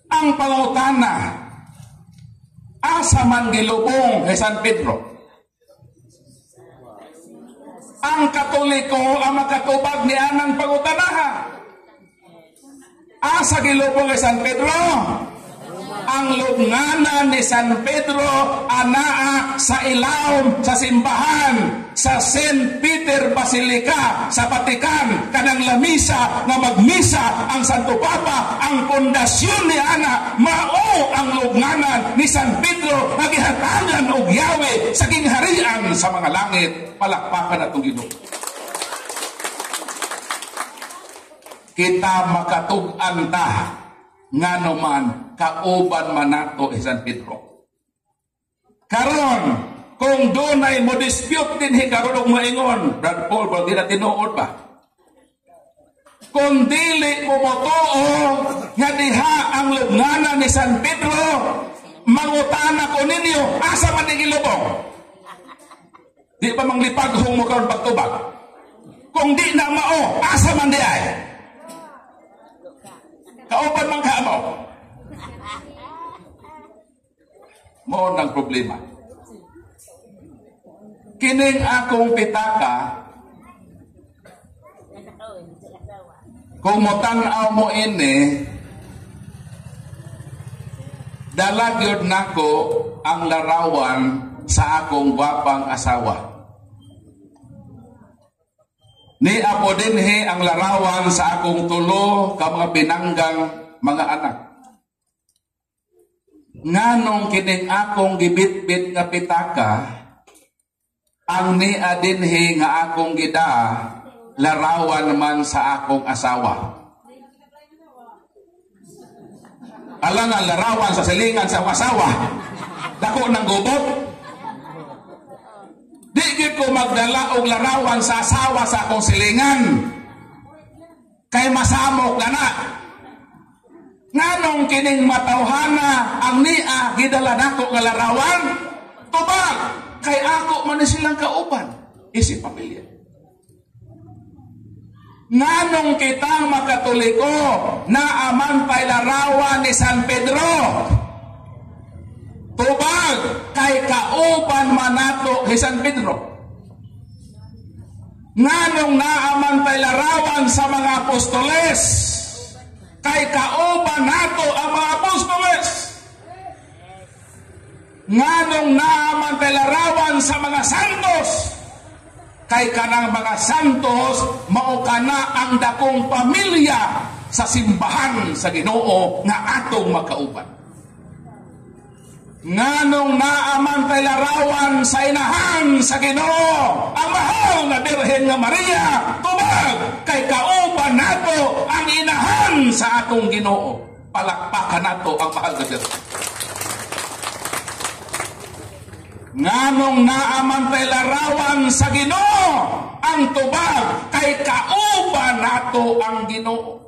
Ang pangutana, asa man gilubong kay San Pedro? Ang Katoliko ang makatubag ni anang pangutanaha. Asa gilubong kay San Pedro? ang lubnganan ni San Pedro anaa sa ilawom sa simbahan sa St. Peter Basilica sa Vatican kanang lamisa nga magmisa ang Santo Papa. Ang pundasyon ni ana mao ang lubnganan ni San Pedro nga gihatagan og Yahweh sa gingharian sa mga langit. Palakpakan atong Ginoo. Kita makatug-an ta ngano man kauban man nato San Pedro. Karon kung doon ay mo dispute din karon og maingon, Brad Paul, di na tinuod ba? Kung dili mo motuo nga diha ang lubnganan ni San Pedro, mangutana ko ninyo, asa man ning ilubong? Di ba manglipaghong mo karon pagtubag? Kung di na mao, asa man di ay? Kauban man ka mo. Mo nang problema. Kining akong pitaka, kung motanaw mo ini, dalagyod nako ang larawan sa akong gwapang asawa. Ni apo dinhi ang larawan sa akong tulo ka mga pinanggang mga anak. Nganong kining akong gibitbit nga pitaka, ang ni adinhi nga akong gida larawan man sa akong asawa. Alang nga larawan sa silingan sa asawa, dako ng gubot. Di gid ko magdala og larawan sa asawa sa akong silingan. Kay masamok na. Nganong kining matawhana ang nia gidala nako nga larawan? Tubag kay ako man silang kauban, isip pamilya. Nganong kitang makatoliko na amantay larawan ni San Pedro? Tubag kay kauban man nato ni San Pedro. Nganong naamantay larawan sa mga apostoles? Kay kauban nato ang mga apostoles. Nganong naamantay larawan sa mga santos? Kay kanang mga santos mao kana ang dakong pamilya sa simbahan sa Ginoo nga atong makauban. Nganong naamantay larawan sa inahan sa Ginoo ang mahal na Birhen nga Maria? Tubag kay kauban nato ang inahan sa atong Ginoo. Palakpakan nato ang mahal na Birhen. Nganong naamantay larawan sa Ginoo ang tubag kay kauban nato ang Ginoo.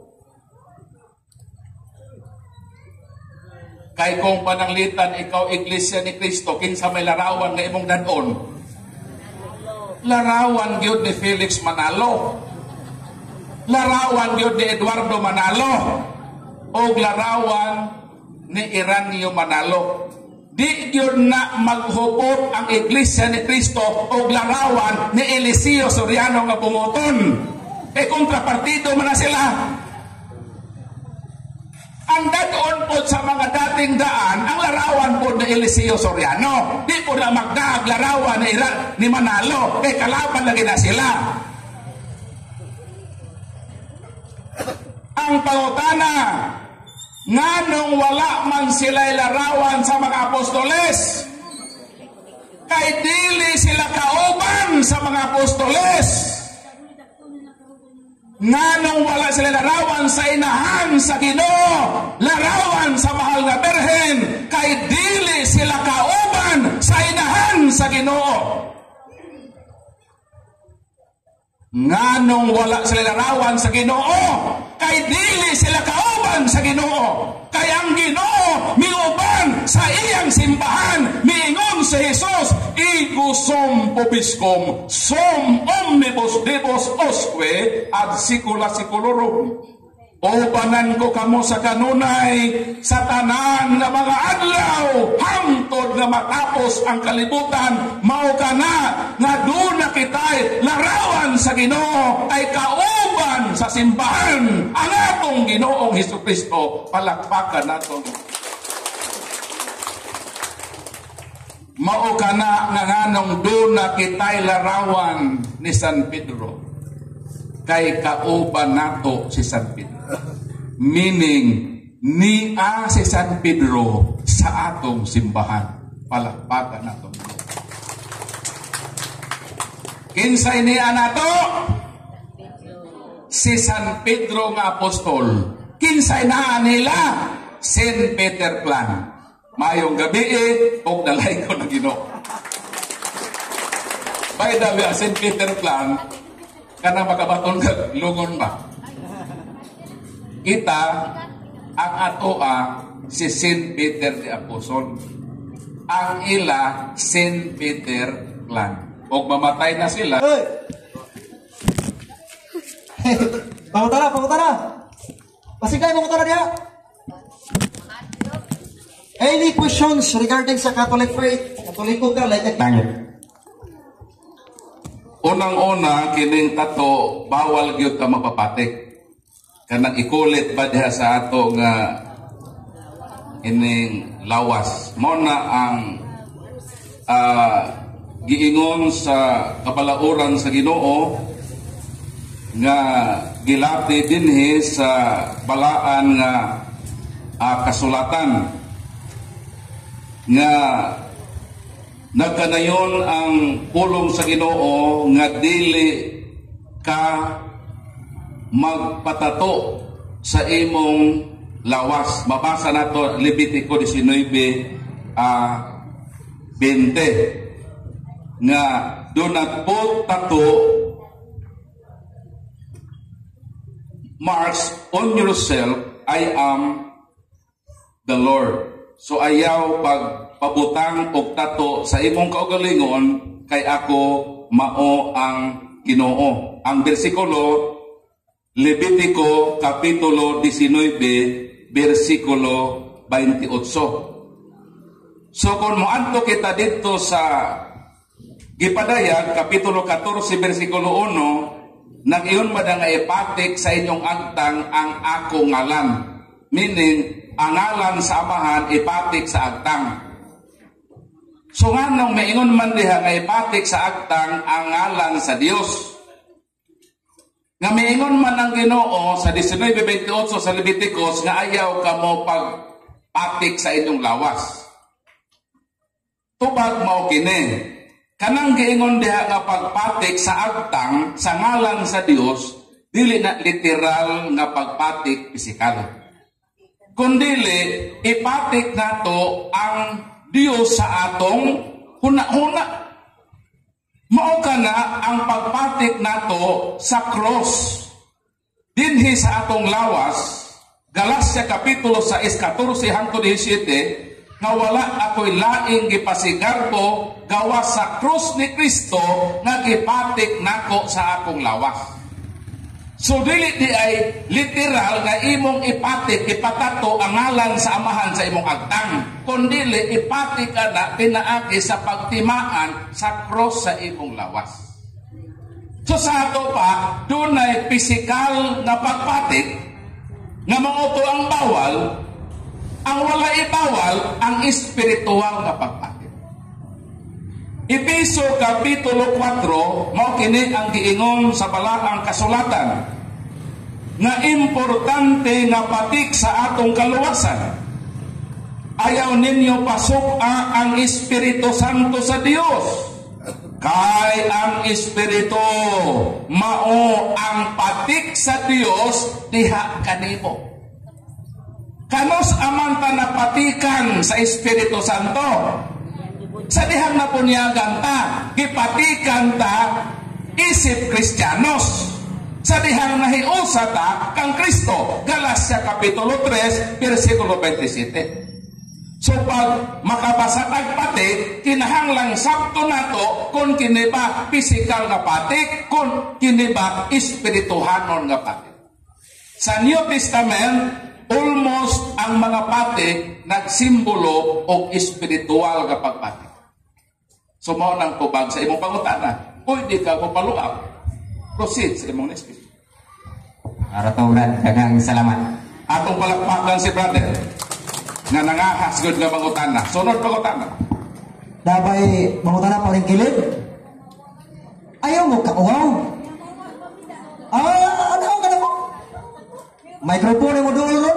Kay kung pananglitan ikaw iglesia ni Kristo kinsa may larawan nga imong danon? Larawan gyud ni Felix Manalo. Larawan gyud ni Eduardo Manalo. O larawan ni Iranio Manalo. Di yun na maghupot ang iglesia ni Kristo o larawan ni Eliseo Soriano nga bumoton. Kontrapartido man na sila. Ang dadoon po sa mga dating daan, ang larawan po ni Eliseo Soriano. Di po na magdaag larawan ni Manalo. Kalaban lagi na sila. Ang pangutana, nganong wala man sila'y larawan sa mga apostoles? Kay dili sila kauban sa mga apostoles. Nganong wala sila larawan sa inahan sa Ginoo, larawan sa mahal na Birhen? Kay dili sila kauban sa inahan sa Ginoo. Nganong wala sila larawan sa Ginoo? Kay dili sila kauban sa Ginoo. Kay ang Ginoo miuban sa iyang simbahan, miingon si Jesus, "Ego sum pobiscum, sum omnibus debos osque ad secula seculorum." Ubanan ko kamo sa kanunay sa tanan nga mga adlaw hangtod nga matapos ang kalibutan. Mao kana nga duna kitay larawan sa Ginoo ay kauban sa simbahan ang atong Ginoong Hesukristo. Palakpakan nato. mao kana nga nganong duna kitay larawan ni San Pedro kay kauban nato si San Pedro. Meaning niya si San Pedro sa atong simbahan. Palakpakan nato. Kinsay niya nato? Si San Pedro nga apostol. Kinsay na nila? St. Peter Clan. Mayong gabi og dalay ko na Ginoo. By the way, St. Peter Clan, kana makabaton ka lungon ba? Kita ang atoa si St. Peter the Apostle. Ang ila St. Peter Clan. Og mamatay na sila. Hey! Pangutana! Pasigay, pangutana niya! Any questions regarding sa Catholic faith? Katoliko ka, like a Unang-una, kining tato, bawal gyud ka mapapatik. Kanang ikulit ba diha sa ato nga ining lawas. Muna ang giingon sa kabalauran sa Ginoo nga gilati dinhi sa balaan nga kasulatan nga nagkanayon ang pulong sa Ginoo nga dili ka magpatato sa imong lawas. Mabasa nato Levitico 19:20 nga do not put tattoo marks on yourself. I am the Lord. So ayaw pagpabutang og tato sa imong kaugalingon kay ako mao ang Ginoo. Ang bersikulo Levitico kapitulo 19 bersikulo 28. So kung moadto kita dito sa Gipadayag kapitulo 14 bersikulo 1, nag-iyon ba nga ipatik sa inyong agtang ang ako ngalan. Meaning, ang ngalan sa amahan ipatik sa agtang. So nga nung maingon man diha nga ipatik sa agtang ang ngalan sa Dios. Nga maingon man ang Ginoo sa 19:28 sa Leviticus nga ayaw ka mo pagpatik sa inyong lawas. Tubag mao kini. Kanang giingon diha nga pagpatik sa agtang sa ngalan sa Dios, dili na literal nga pagpatik pisikal. Kundili ipatik nato ang Dios sa atong huna-huna. Mao kana ang pagpatik nato sa cross. Dinhi sa atong lawas, Galacia kapitulo 6:14 hangtod 17, nga wala ako'y laing gipasigarbo gawa sa krus ni Kristo nga gipatik nako sa akong lawas. So dili di ay literal nga imong ipatik, ipatato ang ngalan sa amahan sa imong agtang. Kundili ipatik ka na pinaagi sa pagtimaan sa krus sa imong lawas. So sa ato pa, dunay pisikal na pagpatik nga mauto ang bawal. Ang wala ibawal, ang espiritual na pagpatik. Efeso kapitulo 4, mao kini ang giingon sa balaang kasulatan nga importante nga patik sa atong kaluwasan. Ayaw ninyo pasuk-a ang Espiritu Santo sa Dios. Kay ang Espiritu mao ang patik sa Dios diha kanimo. Kanos amanta napatikan sa Espiritu Santo? Sa dihang napunyagan ta, gipatikan ta isip Kristiyanos. Sa dihang nahiusa ta kang Kristo. Galacia kapitulo 3, bersikulo 27. So pag makabasa tag patik, kinahanglang sabto nato kung kini ba pisikal nga patik, kung kini ba espirituhanon nga patik. Sa New Testament, almost ang mga patik nagsimbolo og espiritual nga pagpatik. So mao nang tubag sa imong pangutana. Pwede ka mo paluap. Proceed sa imong next. Araturan, daghang salamat. Atong palakpakan si brother nga nangahas gud nga pangutana. Sunod pangutana. Dabay, mangutana pa rin kilid. Ayaw mo kauaw. Ano ka na mo? Microphone mo doon, no?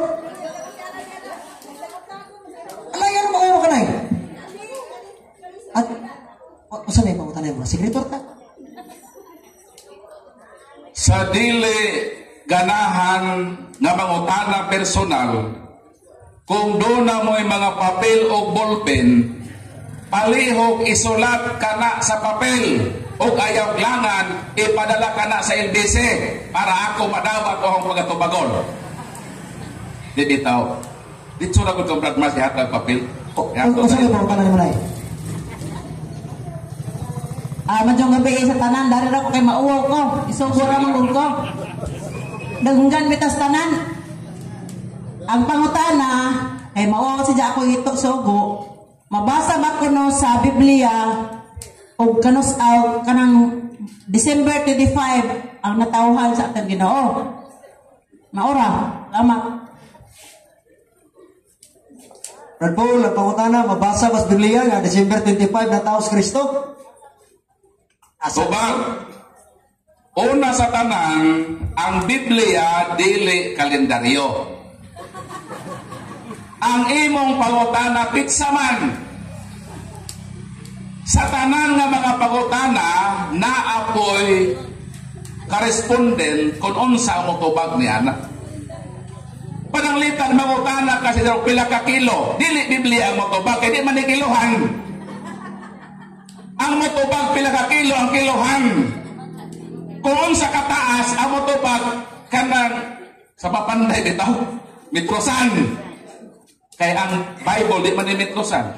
Alayan mo ayaw ka na eh. At, saan na yung mangutana mo? Sekretor ka? Sa dili ganahan nga mangutana personal, kung doon na mo'y mga papel o ballpen, palihog isulat ka na sa papel o ayaw langan, ipadala ka na sa LBC para ako madawat o ang pagkatubagon. Di bitaw. Dito na ko itong Brad Mas dihatag papel. Kung saan yung mangutana mo na eh? Madyong gabi sa tanan, dari ra ko kay mauwaw ko. Isugo ra man ko. Dagunggan mitas tanan. Ang pangutana kay mauwaw siya ako ito sugo. Mabasa ba ko no sa Biblia o kanos kanang December 25 ang natawhan sa atong Ginoo. Maura, salamat. Brad Paul, ang pangutana, mabasa ba sa Biblia nga December 25 na taos Kristo? Subang, una sa tanan, ang Biblia dili kalendaryo. Ang imong pangutana pitsa man. Sa tanan nga mga pangutana, naapoy correspondent kung unsa ang mutubag niya na. Pananglitan mangutana kasi daw pila ka kilo, dili Biblia ang mutubag, kaya di man kilohan. Ang motobag pila ka kilo ang kilohan. Kung sa kataas ang motobag kanang sa papanday bitaw mitrosan. Kay ang Bible di man ni mitrosan.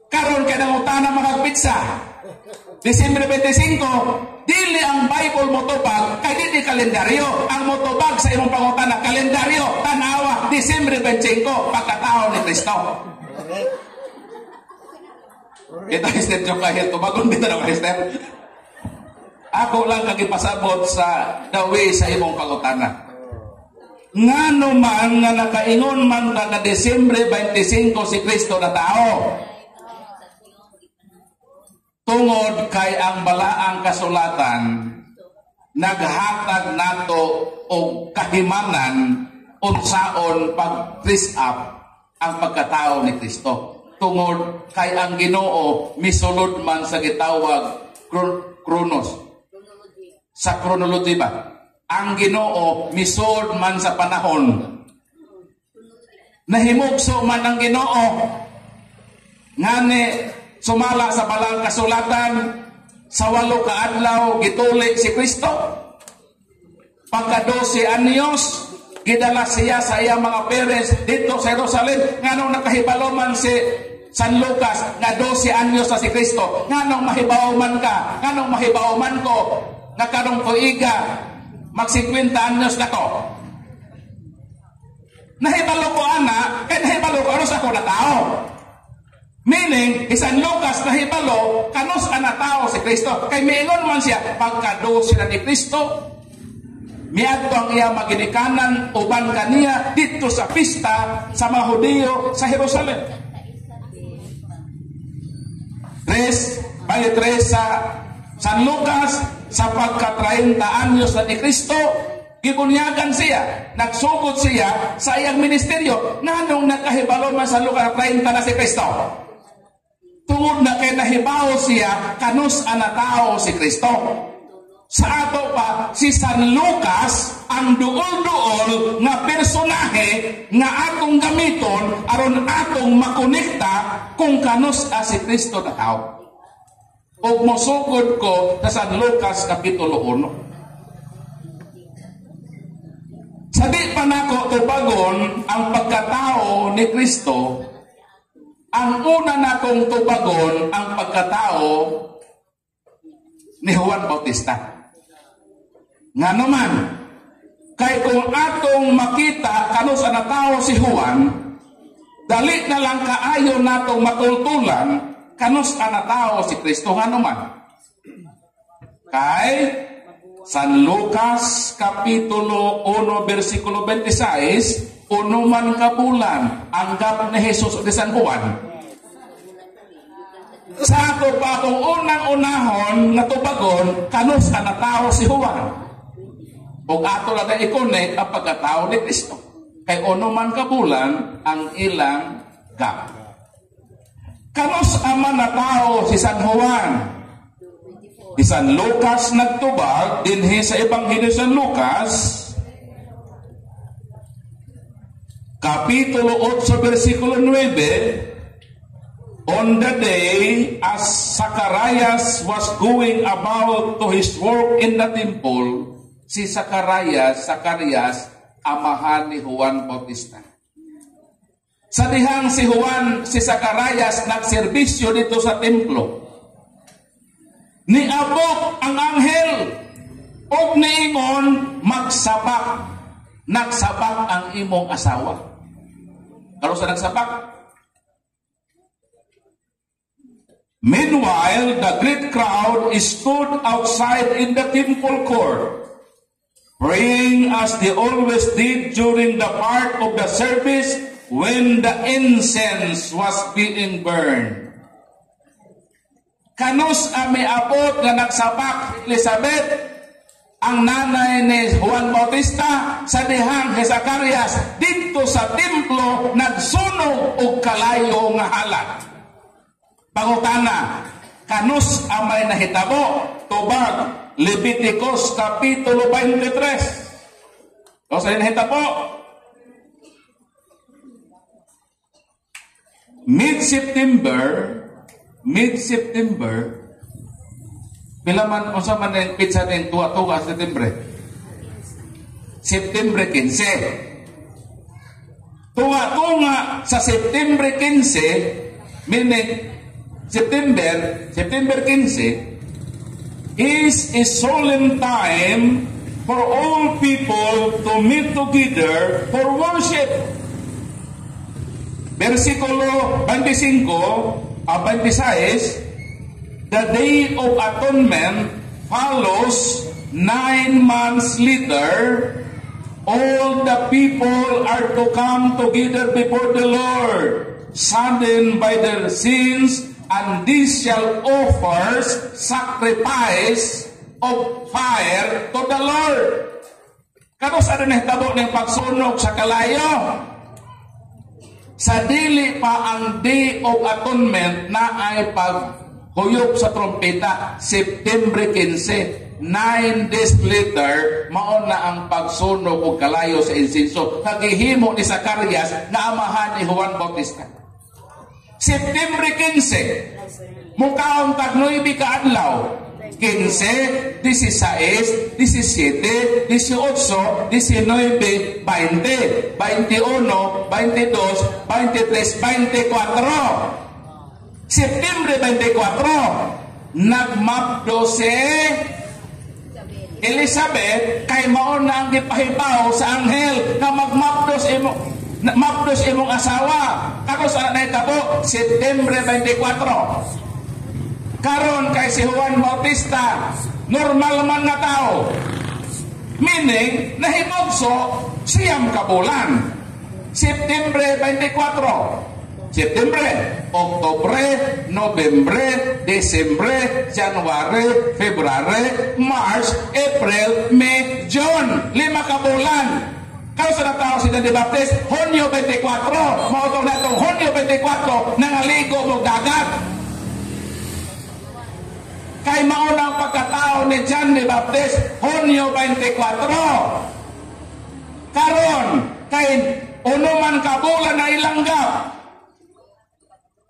Karon kay nang utana mga pizza. Disyembre 25, dili ang Bible motobag kay di kalendaryo. Ang motobag sa imong pangutana kalendaryo tanawa Disyembre 25 pagkatao ni Kristo. Ito Esther yung kahit tumagon dito na Esther. Ako lang nagipasabot sa dawi sa imong pangutana. Ngano man nga nakaingon man ka na Desyembre 25 si Kristo na tao. Tungod kay ang balaang kasulatan naghatag nato og kahimanan unsaon pag-dress up ang pagkatao ni Kristo. Tungod kay ang Ginoo misulod man sa gitawag kronos. Sa kronology ba? Ang Ginoo misulod man sa panahon. Nahimugso man ang Ginoo. Ngani sumala sa balang kasulatan sa 8 ka adlaw gituli si Kristo. Pagka 12 anyos gidala siya sa iyang mga parents dito sa Jerusalem. Nganong nakahibalo man si San Lucas nga 12 anyos na si Kristo. Nganong mahibaw man ka? Nganong mahibaw man ko? Nga karong tuiga mag 50 anyos na ko. Nahibalo ko ana, kaya nahibalo ko anos ako na tao. Meaning, San Lucas nahibalo kanos ana tao si Kristo. Kay miingon man siya pagka 12 na ni Kristo. Miadto ang iya maginikanan uban kaniya dito sa pista sa mga Hudiyo sa Jerusalem. Bali 3 sa San Lucas sa pagka 30 anyos na ni Kristo, gibunyagan siya, nagsugod siya sa iyang ministeryo. Nanong nakahibalo man sa Lucas 30 na si Kristo? Tungod na kay nahibaw siya kanus ana tao si Kristo. Sa ato pa, si San Lucas ang duol-duol nga personahe nga atong gamiton aron atong makonekta kung kanus si Kristo na tao. O mosugod ko sa San Lucas Kapitulo 1. Sabi pa nako tubagon ang pagkatao ni Kristo, ang una nakong tubagon ang pagkatao ni Juan Bautista. Nga naman, kay kung atong makita kanus na tao si Juan, dali na lang kaayo natong matultulan kanus na tao si Kristo. Nga naman, kay San Lucas Kapitulo 1 versikulo 26, uno man ka bulan anggap ni Jesus de San Juan. Sa ato pa itong unang-unahon nga tubagon, kanus ka na tao si Juan. O ato lang na i-connect ang pagkatao ni Kristo. Kay ono man kabulan ang ilang gap. Kanus ama na tao si San Juan. Si San Lucas nagtubag, dinhi sa Ebanghelyo San Lucas, Kapitulo 8, versikulo 9, on the day as Zacharias was going about to his work in the temple, si Zacarias, amahan ni Juan Bautista. Sa dihang si Zacarias nagserbisyo dito sa templo, niabot ang anghel og niingon nagsabak ang imong asawa. Karo sa nagsabak. Meanwhile, the great crowd stood outside in the temple court, praying as they always did during the part of the service when the incense was being burned. Kanus ami abot nga nagsabak Elizabeth, ang nanay ni Juan Bautista, sa dihang ni Zacarias dito sa templo nagsunog og kalayo nga halak. Pangutana, kanus amay nahitabo tubag Leviticus Kapitulo 23. O sa nahitabo mid-September, pilaman o sa man yung pizza ng tuwa-tuwa sa September 15. Tuwa-tuwa sa September 15, meaning September 15, is a solemn time for all people to meet together for worship. Versikulo 25 a 26, the Day of Atonement follows 9 months later. All the people are to come together before the Lord, saddened by their sins, and these shall offer sacrifice of fire to the Lord. Kano sa rin nahitabo ng pagsunog sa kalayo? Sa dili pa ang Day of Atonement na ay paghuyop sa trompeta, September 15, 9 days later, maon na ang pagsunog o kalayo sa insenso. Kagihimo ni Zacarias na amahan ni Juan Bautista. September 15, mukhaong tag-9 kaadlaw, 15, 16, 17, 18, 19, 20, 21, 22, 23, 24. September 24, nagmapdo si Elizabeth kay maon na ang gipahibaw sa anghel na magmapdos imong asawa. Kako sa nahitabo September 24. Karon kay si Juan Bautista normal man na tao, meaning nahibugso siyam ka bulan. September 24, September, Oktubre, Nobyembre, Desembre, January, February, March, April, May, June. 5 ka bulan. Kaya sa natao si Dante Baptist, Hunyo 24, mautong na itong Hunyo 24, nangaligo mo dagat. Kay maunang pagkatao ni John the Baptist, Hunyo 24. Karon, kay unuman ka bulan na ilanggap,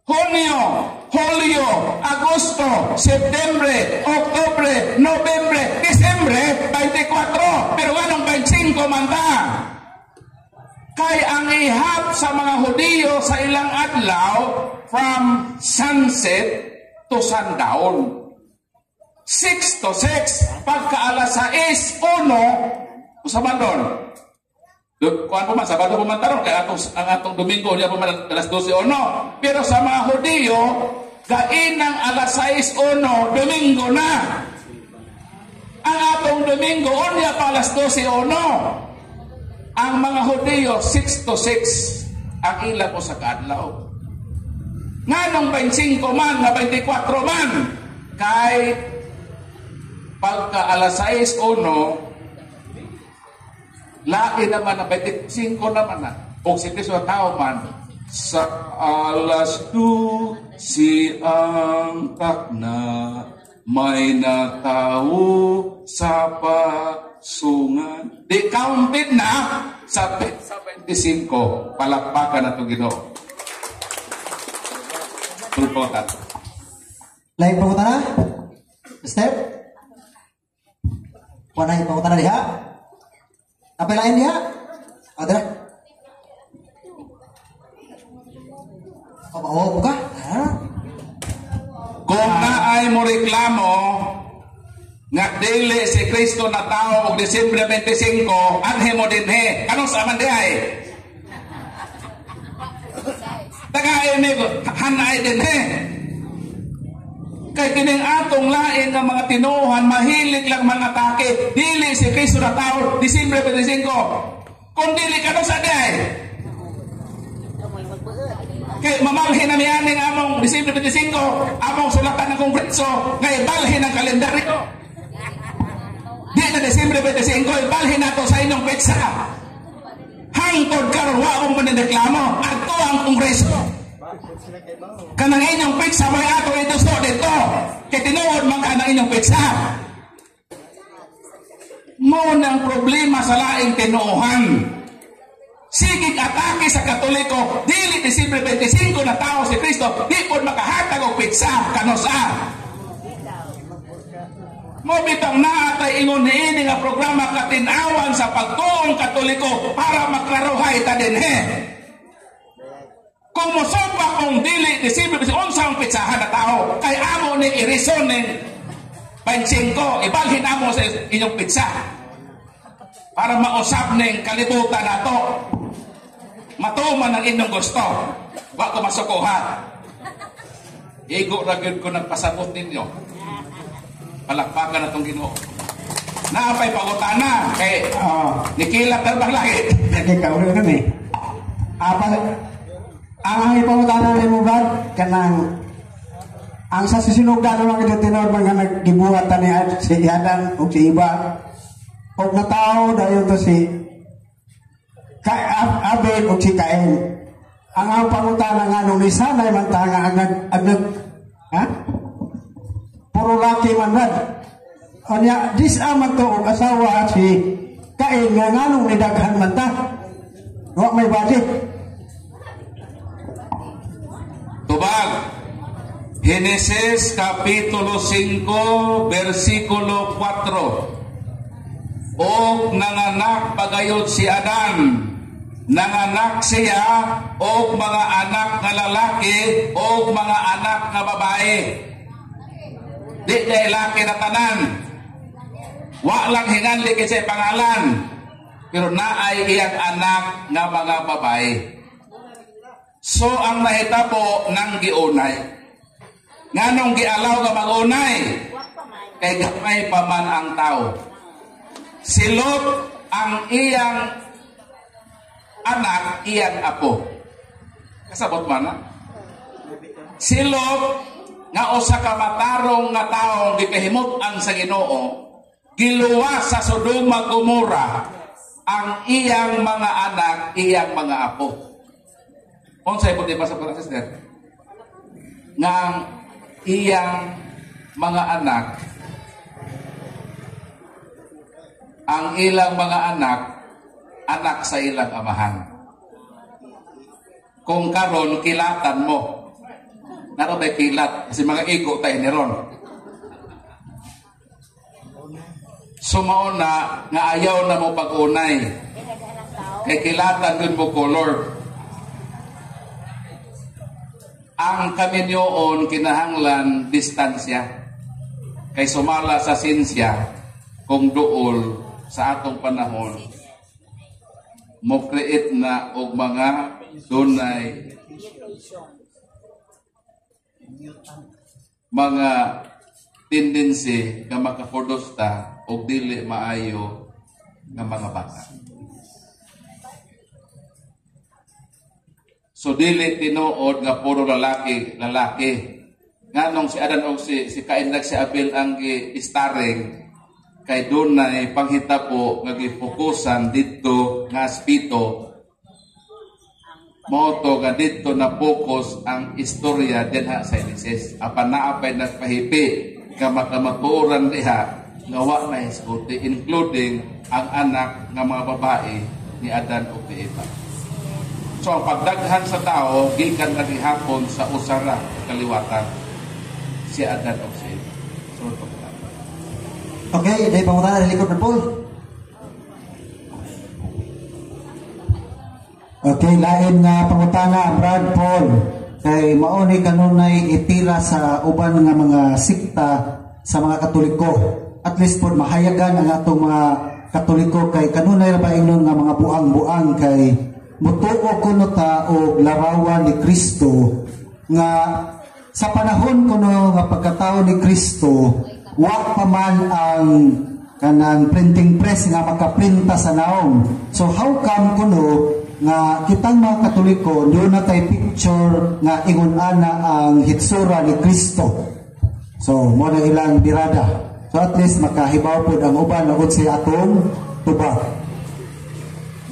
Hunyo, Hulyo, Agosto, Septembre, Oktubre, Nobyembre, Disembre, 24. Pero anong 25 man ta? Kay ang ihap sa mga Hudiyo sa ilang adlaw from sunset to sundown. 6 to 6, pagka alas 6, 1, usaban doon. Kuan po man, Sabado po man taron, kaya ang atong Domingo niya po man alas 12 o no. Pero sa mga Hudiyo, kainang alas 6 o no, Domingo na. Ang atong Domingo, o niya pa alas 12 o no. Ang mga Hudiyo, 6 to 6, ang ilang po sa kadlaw. Nganong 25 man, nga 24 man. Kay pagka alas 6:01, lain naman na 25 naman na. O si Cristo tao man, sa alas 2 siyang takna, may natao sa pasungan. Di counted na sa 25. Palakpakan na ito, Ginoo. Tulpotan. Lain pangutan na? Step? Wala yung pangutan na diha? Apa lain diha? Ada? Oh, buka? Kung naay mo reklamo nga dili si Kristo na tao og Disyembre 25, anhe mo dinhi. Anong sa man dihay? Tagay ni hanay dinhi. Kay kining atong lain nga mga tinuhan, mahilig lang mga atake. Dili si Kristo na tao Disyembre 25. Kung dili ka sa dihay. Kay mamalhin na niyaning among Disyembre 25, among sulatan ng Kongreso, ngay balhin ang kalendaryo. Di na Disyembre 25, ibalhin nato sa inyong petsa. Hangtod karon wa akong manireklamo, adto ang Kongreso. Kanang inyong petsa may ato itusto dito. Kay tinuod man ka ng inyong petsa. Mao nang problema sa laing tinuohan. Sigig atake sa Katoliko, dili Disyembre 25 na tao si Kristo, di po makahatag og pitsa kanosa. Mo bitang naatay ingon niini nga programa katinawan sa pagtuong Katoliko para maklaruhay ta dinhi. Kung mosupa kung dili Disyembre 25 unsang pitsahan na tao, kay amo ni irison ning 25, ibalhin amo sa inyong pitsa para mausap ning kalibutan nato. Matuman ang inyong gusto. Wa ko masukuhan. Igo ra gyud ko nagpasabot ninyo. Palakpakan na itong Ginoo. Naapay pangutana kay nikilat terbang langit. Ikaw rin kami. Ang pangutana ni mo ba kanang ang sa sisinugdan naman kita tinawag mga nagdibuhatan ni si Adan o si Iba o na tao dahil to si Abel o si Cain. Ang pangutana nga nung isa na man tanga agad puro laki man rad. Anya dis amat to og asawa si Cain nga nganong nidaghan man ta. Wa may budget. Tubag. Genesis Kapitulo 5 versikulo 4. Og nanganak pagayod si Adan. Nanganak siya og mga anak nga lalaki og mga anak nga babae. Di kay laki na tanan. Wa lang hinganli kasi pangalan. Pero naay iyang anak nga mga babae. So ang nahitabo nang giunay. Nganong gialaw nga magunay? Kay gamay pa man ang tao. Si Lot ang iyang anak, iyang apo. Kasabot man na? Si Lot nga usa ka matarong nga taong gipahimut-an sa Ginoo, giluwas sa Sodoma Gomora ang iyang mga anak, iyang mga apo. Unsay mo di ba sa sister? Nga iyang mga anak, ang ilang mga anak, anak sa ilang amahan. Kung karon kilatan mo, naroon tayo kilat, kasi mga igo tayo ni ron. Sumauna, nga ayaw na mo pag-unay. Kay kilatan dun mo color. Ang kaminyoon kinahanglan distansya. Kay sumala sa sinsya, kung dool sa atong panahon, mo create na og mga dunay mga tendency nga makaprodusta og dili maayo nga mga bata. So dili tinuod nga puro lalaki. Nganong si Adan og si Cain si Abel ang gistaring kay dunay panghitabo nga gifokusan didto nga aspito. Moto nga didto na focus ang istorya dinha sa Genesis. Apan naapay nagpahipi nga makamatuoran diha nga wa na hisguti, including ang anak nga mga babae ni Adan ug ni Eva. So ang pagdaghan sa tao gikan na gihapon sa usara kaliwatan si Adan ug si Eva. So Okay, dahil pangutan na likod ng Paul. Okay, lain nga pangutana Brad Paul kay mauni kanunay itira sa uban nga mga sikta sa mga Katoliko. At least po mahayagan ang atong mga Katoliko kay kanunay ra ba ingon nga mga buang-buang kay mutuo kuno ta og larawan ni Kristo nga sa panahon kuno nga pagkatao ni Kristo wa pa man ang kanang printing press nga makaprinta sa naong. So how come kuno nga kitang mga Katoliko doon na tayo picture nga ingon ana ang hitsura ni Kristo. So mo na ilang birada. So at least makahibaw po ang uban ugod sa atong tubag.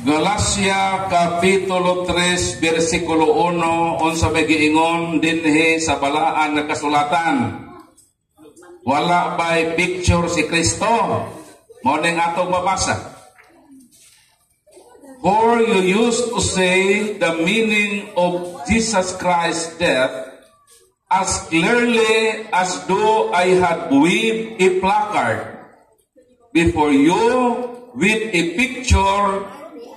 Galacia Kapitulo 3 versikulo 1 unsa may giingon dinhi sa balaan nga kasulatan. Wala ba'y picture si Kristo? Mo ning atong mabasa. For you used to say the meaning of Jesus Christ's death as clearly as though I had waved a placard before you with a picture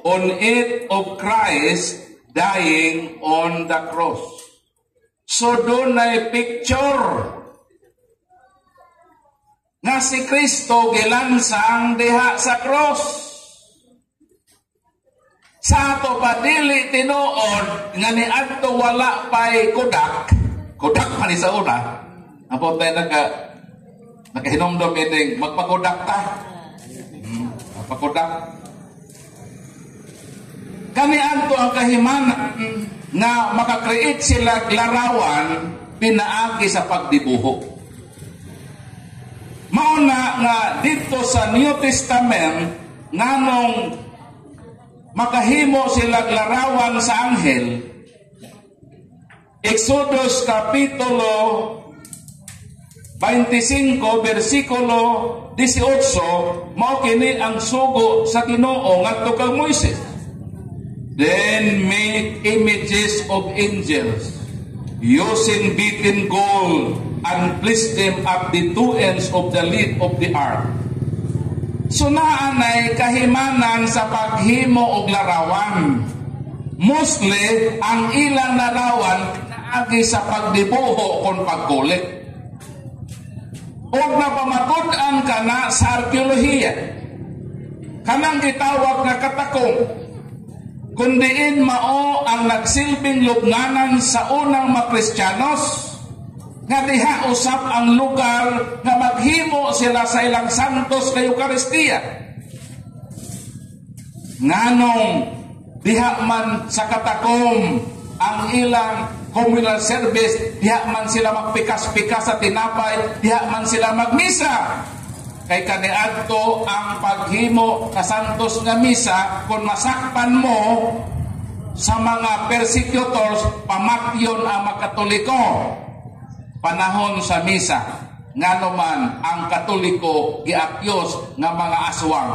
on it of Christ dying on the cross. So doon na picture nga si Kristo gilansang diha sa cross. Sa ato pa dili tinuod nga ni adto wala pay Kodak pa ni sa una. Apo tayo nakahinomdom ining magpakodak ta. Magpakodak. Kani adto ang kahimanan nga makakreate sila larawan pinaagi sa pagdibuho. Mauna nga dito sa New Testament nganong makahimo sila larawan sa anghel. Exodus Kapitulo 25 versikulo 18 mao kini ang sugo sa Ginoo ngadto kang Moises. Then make images of angels using beaten gold and place them at the two ends of the lid of the ark. So naanay kahimanan sa paghimo og larawan. Mostly ang ilang larawan naagi sa pagdibuho kon pagkulit. Og napamatud-an kana sa arkeolohiya. Kanang gitawag nga katakong kundiin mao ang nagsilbing lubnganan sa unang mga Kristiyanos nga diha usap ang lugar nga maghimo sila sa ilang santos kay Eucharistia. Nganong diha man sa katakom ang ilang communal service, diha man sila magpikas-pikas sa tinapay, diha man sila magmisa. Kay kaniadto ang paghimo ka santos nga misa kung masakpan mo sa mga persecutors, pamatyon ang mga Katoliko. Panahon sa misa ngano man ang Katoliko giakyos nga mga aswang,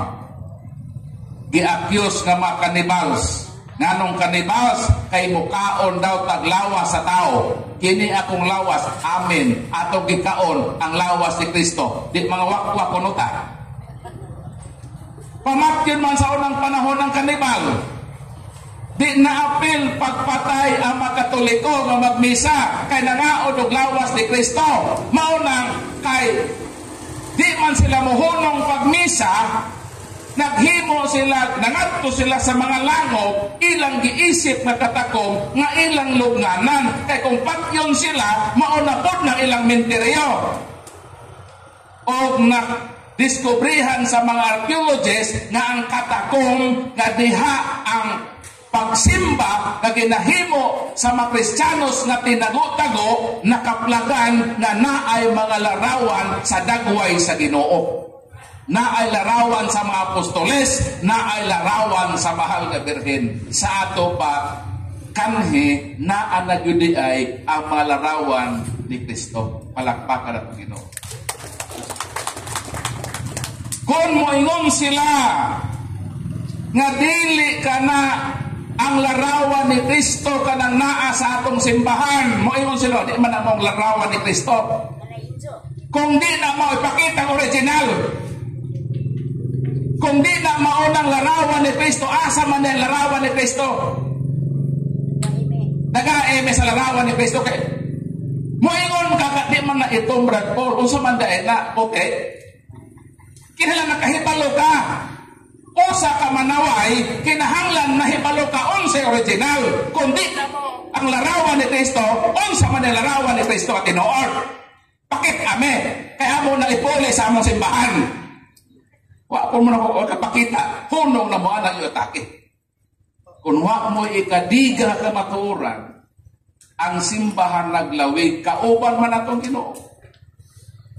giakyos nga mga kanibals. Nganong kanibals kay mukaon daw taglawas sa tao. Kini akong lawas, amin, ato gikaon ang lawas ni Kristo. Di mga wakwak kunuta. Pamatyon man sa unang panahon ng kanibal. Di naapil pagpatay ang mga Katoliko nga magmisa kay nangaod og lawas ni Kristo. Maunang kay di man sila mohunong pagmisa, naghimo sila, nangadto sila sa mga langop, ilang giisip nga katakom nga ilang lubnganan kay kung patyon sila mauna pod ng ilang menteryo. Og na diskubrihan sa mga archaeologists nga ang katakom nga diha ang pagsimba nga ginahimo sa mga Kristiyanos nga tinago-tago nakaplagan nga naay mga larawan sa dagway sa Ginoo. Naay larawan sa mga apostoles, naay larawan sa mahal nga Birhen. Sa ato pa kanhi naa na gyud ay ang mga larawan ni Kristo. Palakpakan at Ginoo. Kung moingon sila nga dili kana ang larawan ni Kristo kanang naa sa atong simbahan, moingon sila di man among larawan ni Kristo. Kung di na mo ipakita ang original, kung di na maunang larawan ni Kristo, asa man ang larawan ni Kristo? Nag-aeme sa larawan ni Kristo kay moingon ka di man na itong Brad Paul unsa man dae na okay. Kinahanglan nakahibalo ka. Usa ka manaway, kinahanglan mahibalo ka unsa original. Kundi na mo ang larawan ni Kristo, unsa man ang larawan ni Kristo at tinuod. Pakit ame, kaya mo na ipuli sa among simbahan. Wa po mo na ko kapakita, hunong na mo ana yung atake. Kung wa mo ikadiga ka maturan, ang simbahan naglawig, kauban man atong Ginoo.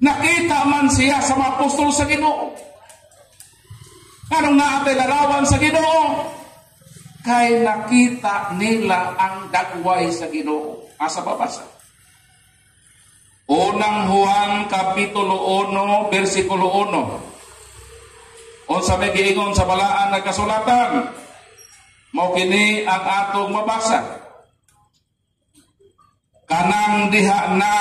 Nakita man siya sa mga apostol sa Ginoo. Anong naatay larawan sa Ginoo? Kay nakita nila ang dagway sa Ginoo. Asa babasa? Unang Juan Kapitulo 1, versikulo 1. Unsa may giingon sa balaan nga kasulatan? Mao kini ang atong mabasa. Kanang diha na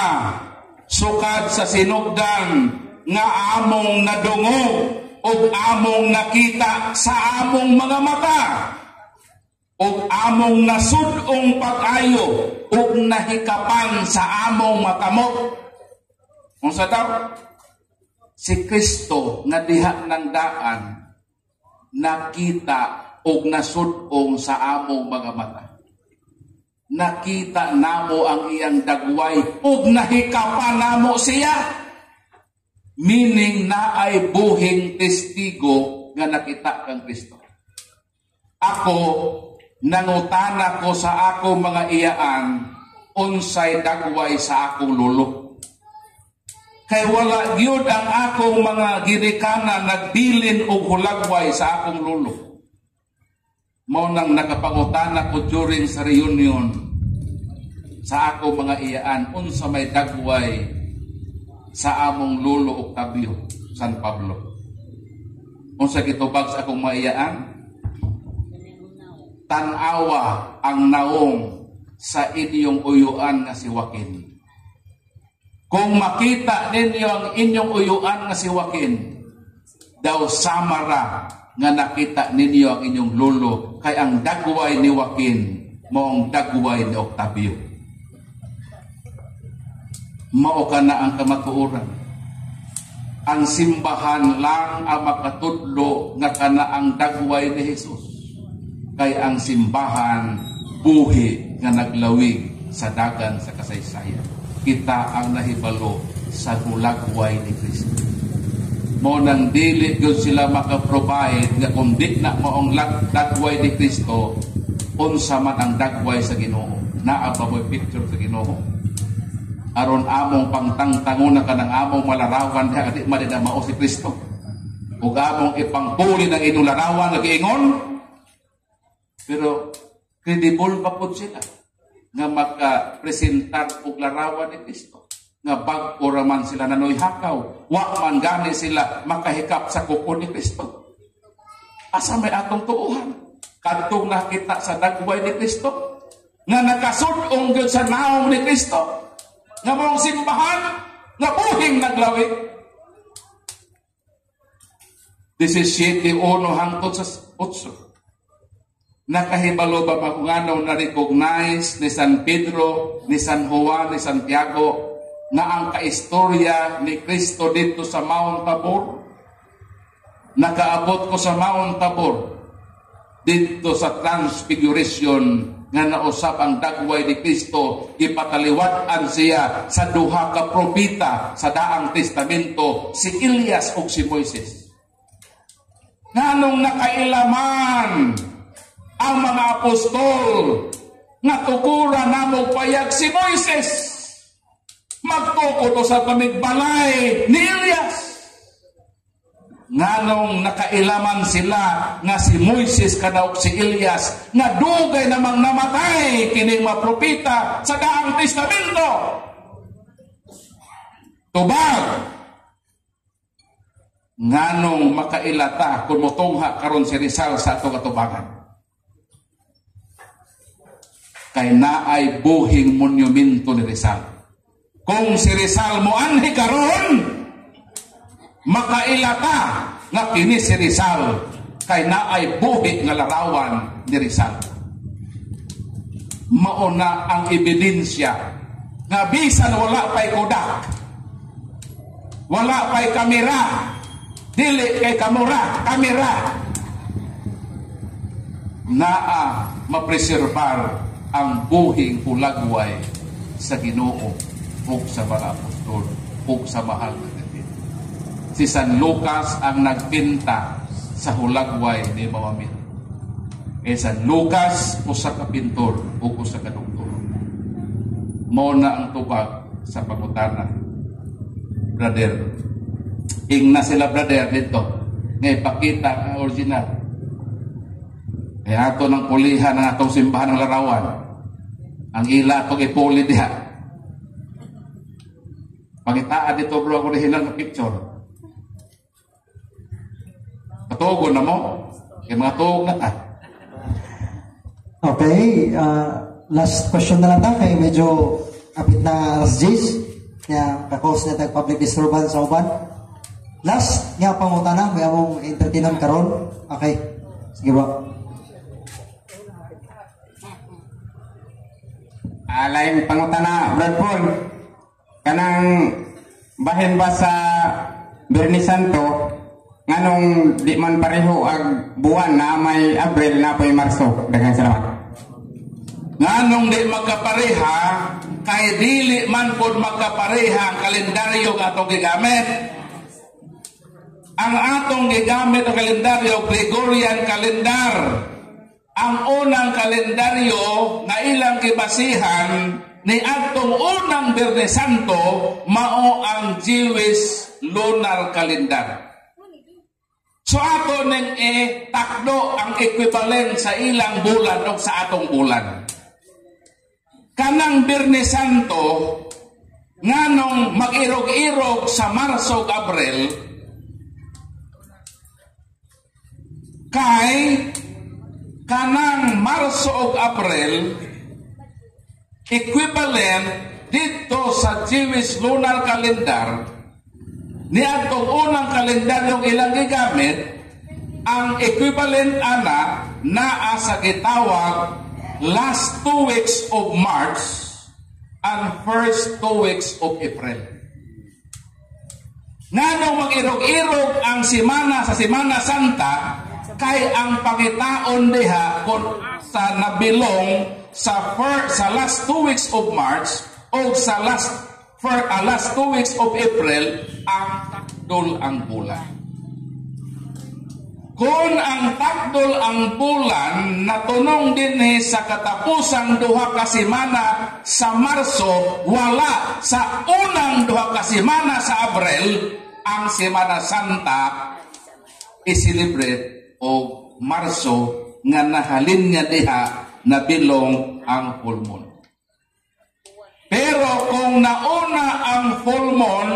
sukad sa sinugdan nga among nadungog ug among nakita sa among mga mata ug among nasud-ong pag-ayo ug nahikapan sa among makamot. Unsa daw? Si Kristo nga diha ng daan nakita ug nasud-ong sa among mga mata. Nakita namo ang iyang dagway ug nahikapan namo siya. Meaning na ay buhing testigo nga nakita kang Kristo. Ako nangutana ko sa ako mga iyaan unsay dagway sa akong lulo. Kay wala gyud ang akong mga girikana nagbilin og hulagway sa akong lulo. Mao nang nakapangutana ko during sa reunion sa ako mga iyaan unsa may dagway sa among lolo Octavio San Pablo. Unsa gitubag sa akong mga iyaan? Tan-awa ang naong sa inyong uyuan nga si Joaquin. Kung makita ninyo ang inyong uyuan nga si Joaquin, daw samara nga nakita ninyo ang inyong lolo, kay ang dagway ni Joaquin moong dagway ni Octavio. Mao ka na ang kamatuoran. Ang simbahan lang ang makatudlo nga kana ang dagway ni Jesus. Kay ang simbahan buhi nga naglawig sa dagan sa kasaysayan. Kita ang nahibalo sa hulagway ni Kristo. Mo nang dili gyud sila maka-provide nga kundi na maong dagway ni Kristo, unsa man ang dagway sa Ginoo. Naa ba mo'y picture sa Ginoo? Aron among pangtangtanguna ka ng among malarawan diha di madida mao si Kristo. Ug among ipangpuli ng inyong larawan nga giingon. Pero credible pa pud sila nga maka-presentar og larawan ni Kristo. Nga bag-o raman sila nanoy hakaw, wa man gani sila makahikap sa kuko ni Kristo. Asa may atong tuuhan? Kadtong nakita sa dagway ni Kristo nga nakasud-ong gyud sa naong ni Kristo. Nga mong simbahan nga buhing naglawig. 17:1 hangtod sa 8. Nakahibalo ba kung ano na-recognize ni San Pedro, ni San Juan, ni Santiago na ang kaistorya ni Kristo dito sa Mount Tabor? Nakaabot ko sa Mount Tabor dito sa Transfiguration nga nausap ang dagway ni Kristo, ipataliwat-an siya sa duha ka propeta sa Daang Testamento, si Elias ug si Moises. Nganong nakailaman ang mga apostol nga tukuran namo payag si Moises magtuko sa pamigbalay ni Elias. Nganong nakailaman sila nga si Moises kanaog si Elias nga dugay namang namatay kining mga propeta sa Daang Testamento. Tubag, nganong makailata kung mutungha karon si Rizal sa atong atubangan. Kay naay buhing monumento ni Rizal. Kung si Rizal mo anhi karon, makailata nga kini si Rizal kay naay buhi nga larawan ni Rizal. Mauna ang ebidensya nga bisan wala pay kodak, wala pay kamera, dili kay kamera, naa mapreserbar ang buhing hulagway sa Ginoo ug sa mga apostol ug sa mahal na Ginoo. Si San Lucas ang nagpinta sa hulagway ni Mawamit. San Lucas usa ka pintor ug usa ka doktor. Mao na ang tubag sa pangutana. Brother, ing na sila brother dito nga ipakita ang original. Kaya ato ng pulihan ng atong simbahan ng larawan. Ang ila itong ipuli diha. Pagitaan dito bro ang original na picture. Katugon na mo. Kaya mga tuog na ta. Okay, last question na lang ta kay medyo apit na alas 10. Kaya kakos na tag public disturbance sa uban. Last nga pangutana, may among entertainan karon. Okay. Sige bro. Lain pangutana, Brad Paul, kanang bahin ba sa Birni Santo, nganong di man pareho ang buwan na may Abril na po'y Marso? Daghang salamat. Nganong di magkapareha, kay dili man pod magkapareha ang kalendaryo nga atong gigamit. Ang atong gigamit ang kalendaryo, Gregorian calendar. Ang unang kalendaryo na ilang gibasihan ni atong unang Biyernes Santo mao ang Jewish lunar calendar. So ato ning takdo ang equivalent sa ilang bulan o sa atong bulan. Kanang Biyernes Santo nganong mag-irog-irog sa Marso ug Abril kay kanang Marso ug Abril equivalent dito sa Jewish lunar calendar ni atong unang kalendaryong ilang gigamit, ang equivalent ana naa sa gitawag last 2 weeks of March and first 2 weeks of April. Nganong mag-irog-irog ang simana sa Semana Santa kay ang pangitaon diha kung sa nabilong sa last 2 weeks of March o sa last 2 weeks of April ang takdol ang bulan. Kung ang takdol ang bulan natunong din sa katapusang duha ka semana sa Marso, wala sa unang duha ka semana sa Abril, ang Semana Santa i-celebrate o Marso nga nahalin niya diha na bilong ang full moon. Pero kung nauna ang full moon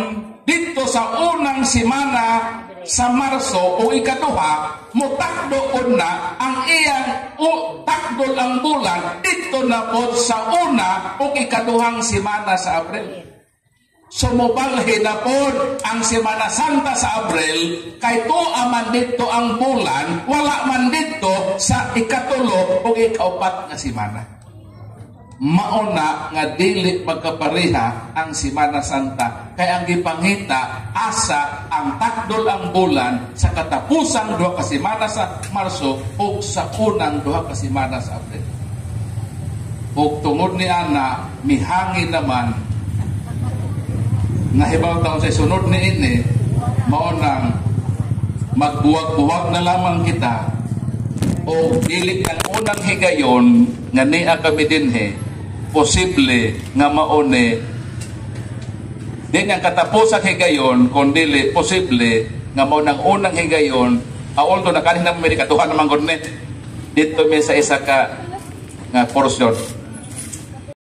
dito sa unang semana sa Marso o ikaduha, mutakdo po na ang iyang takdol ang bulan dito na po sa una o ikaduhang semana sa Abril. Sumubalhin na po ang Semana Santa sa Abril kay tuwa man dito ang bulan, wala man dito sa ikatulo o ikaupat na semana. Mauna nga dili magkapareha ang Semana Santa kay ang gipangita asa ang takdol ang bulan sa katapusang duha ka semana sa Marso o sa unang duha ka semana sa Abril. Ug tungod ni ana mihangin naman nga hibaw taon sa sunod ni ini mao nang magbuwag-buwag na lamang kita o dili ang unang higayon nga niya kami dinhi posible nga maone di nga katapos ang higayon kung dili posible nga mao nang unang higayon although nakanin na may katuhan naman gud ni dito may sa isa ka nga portion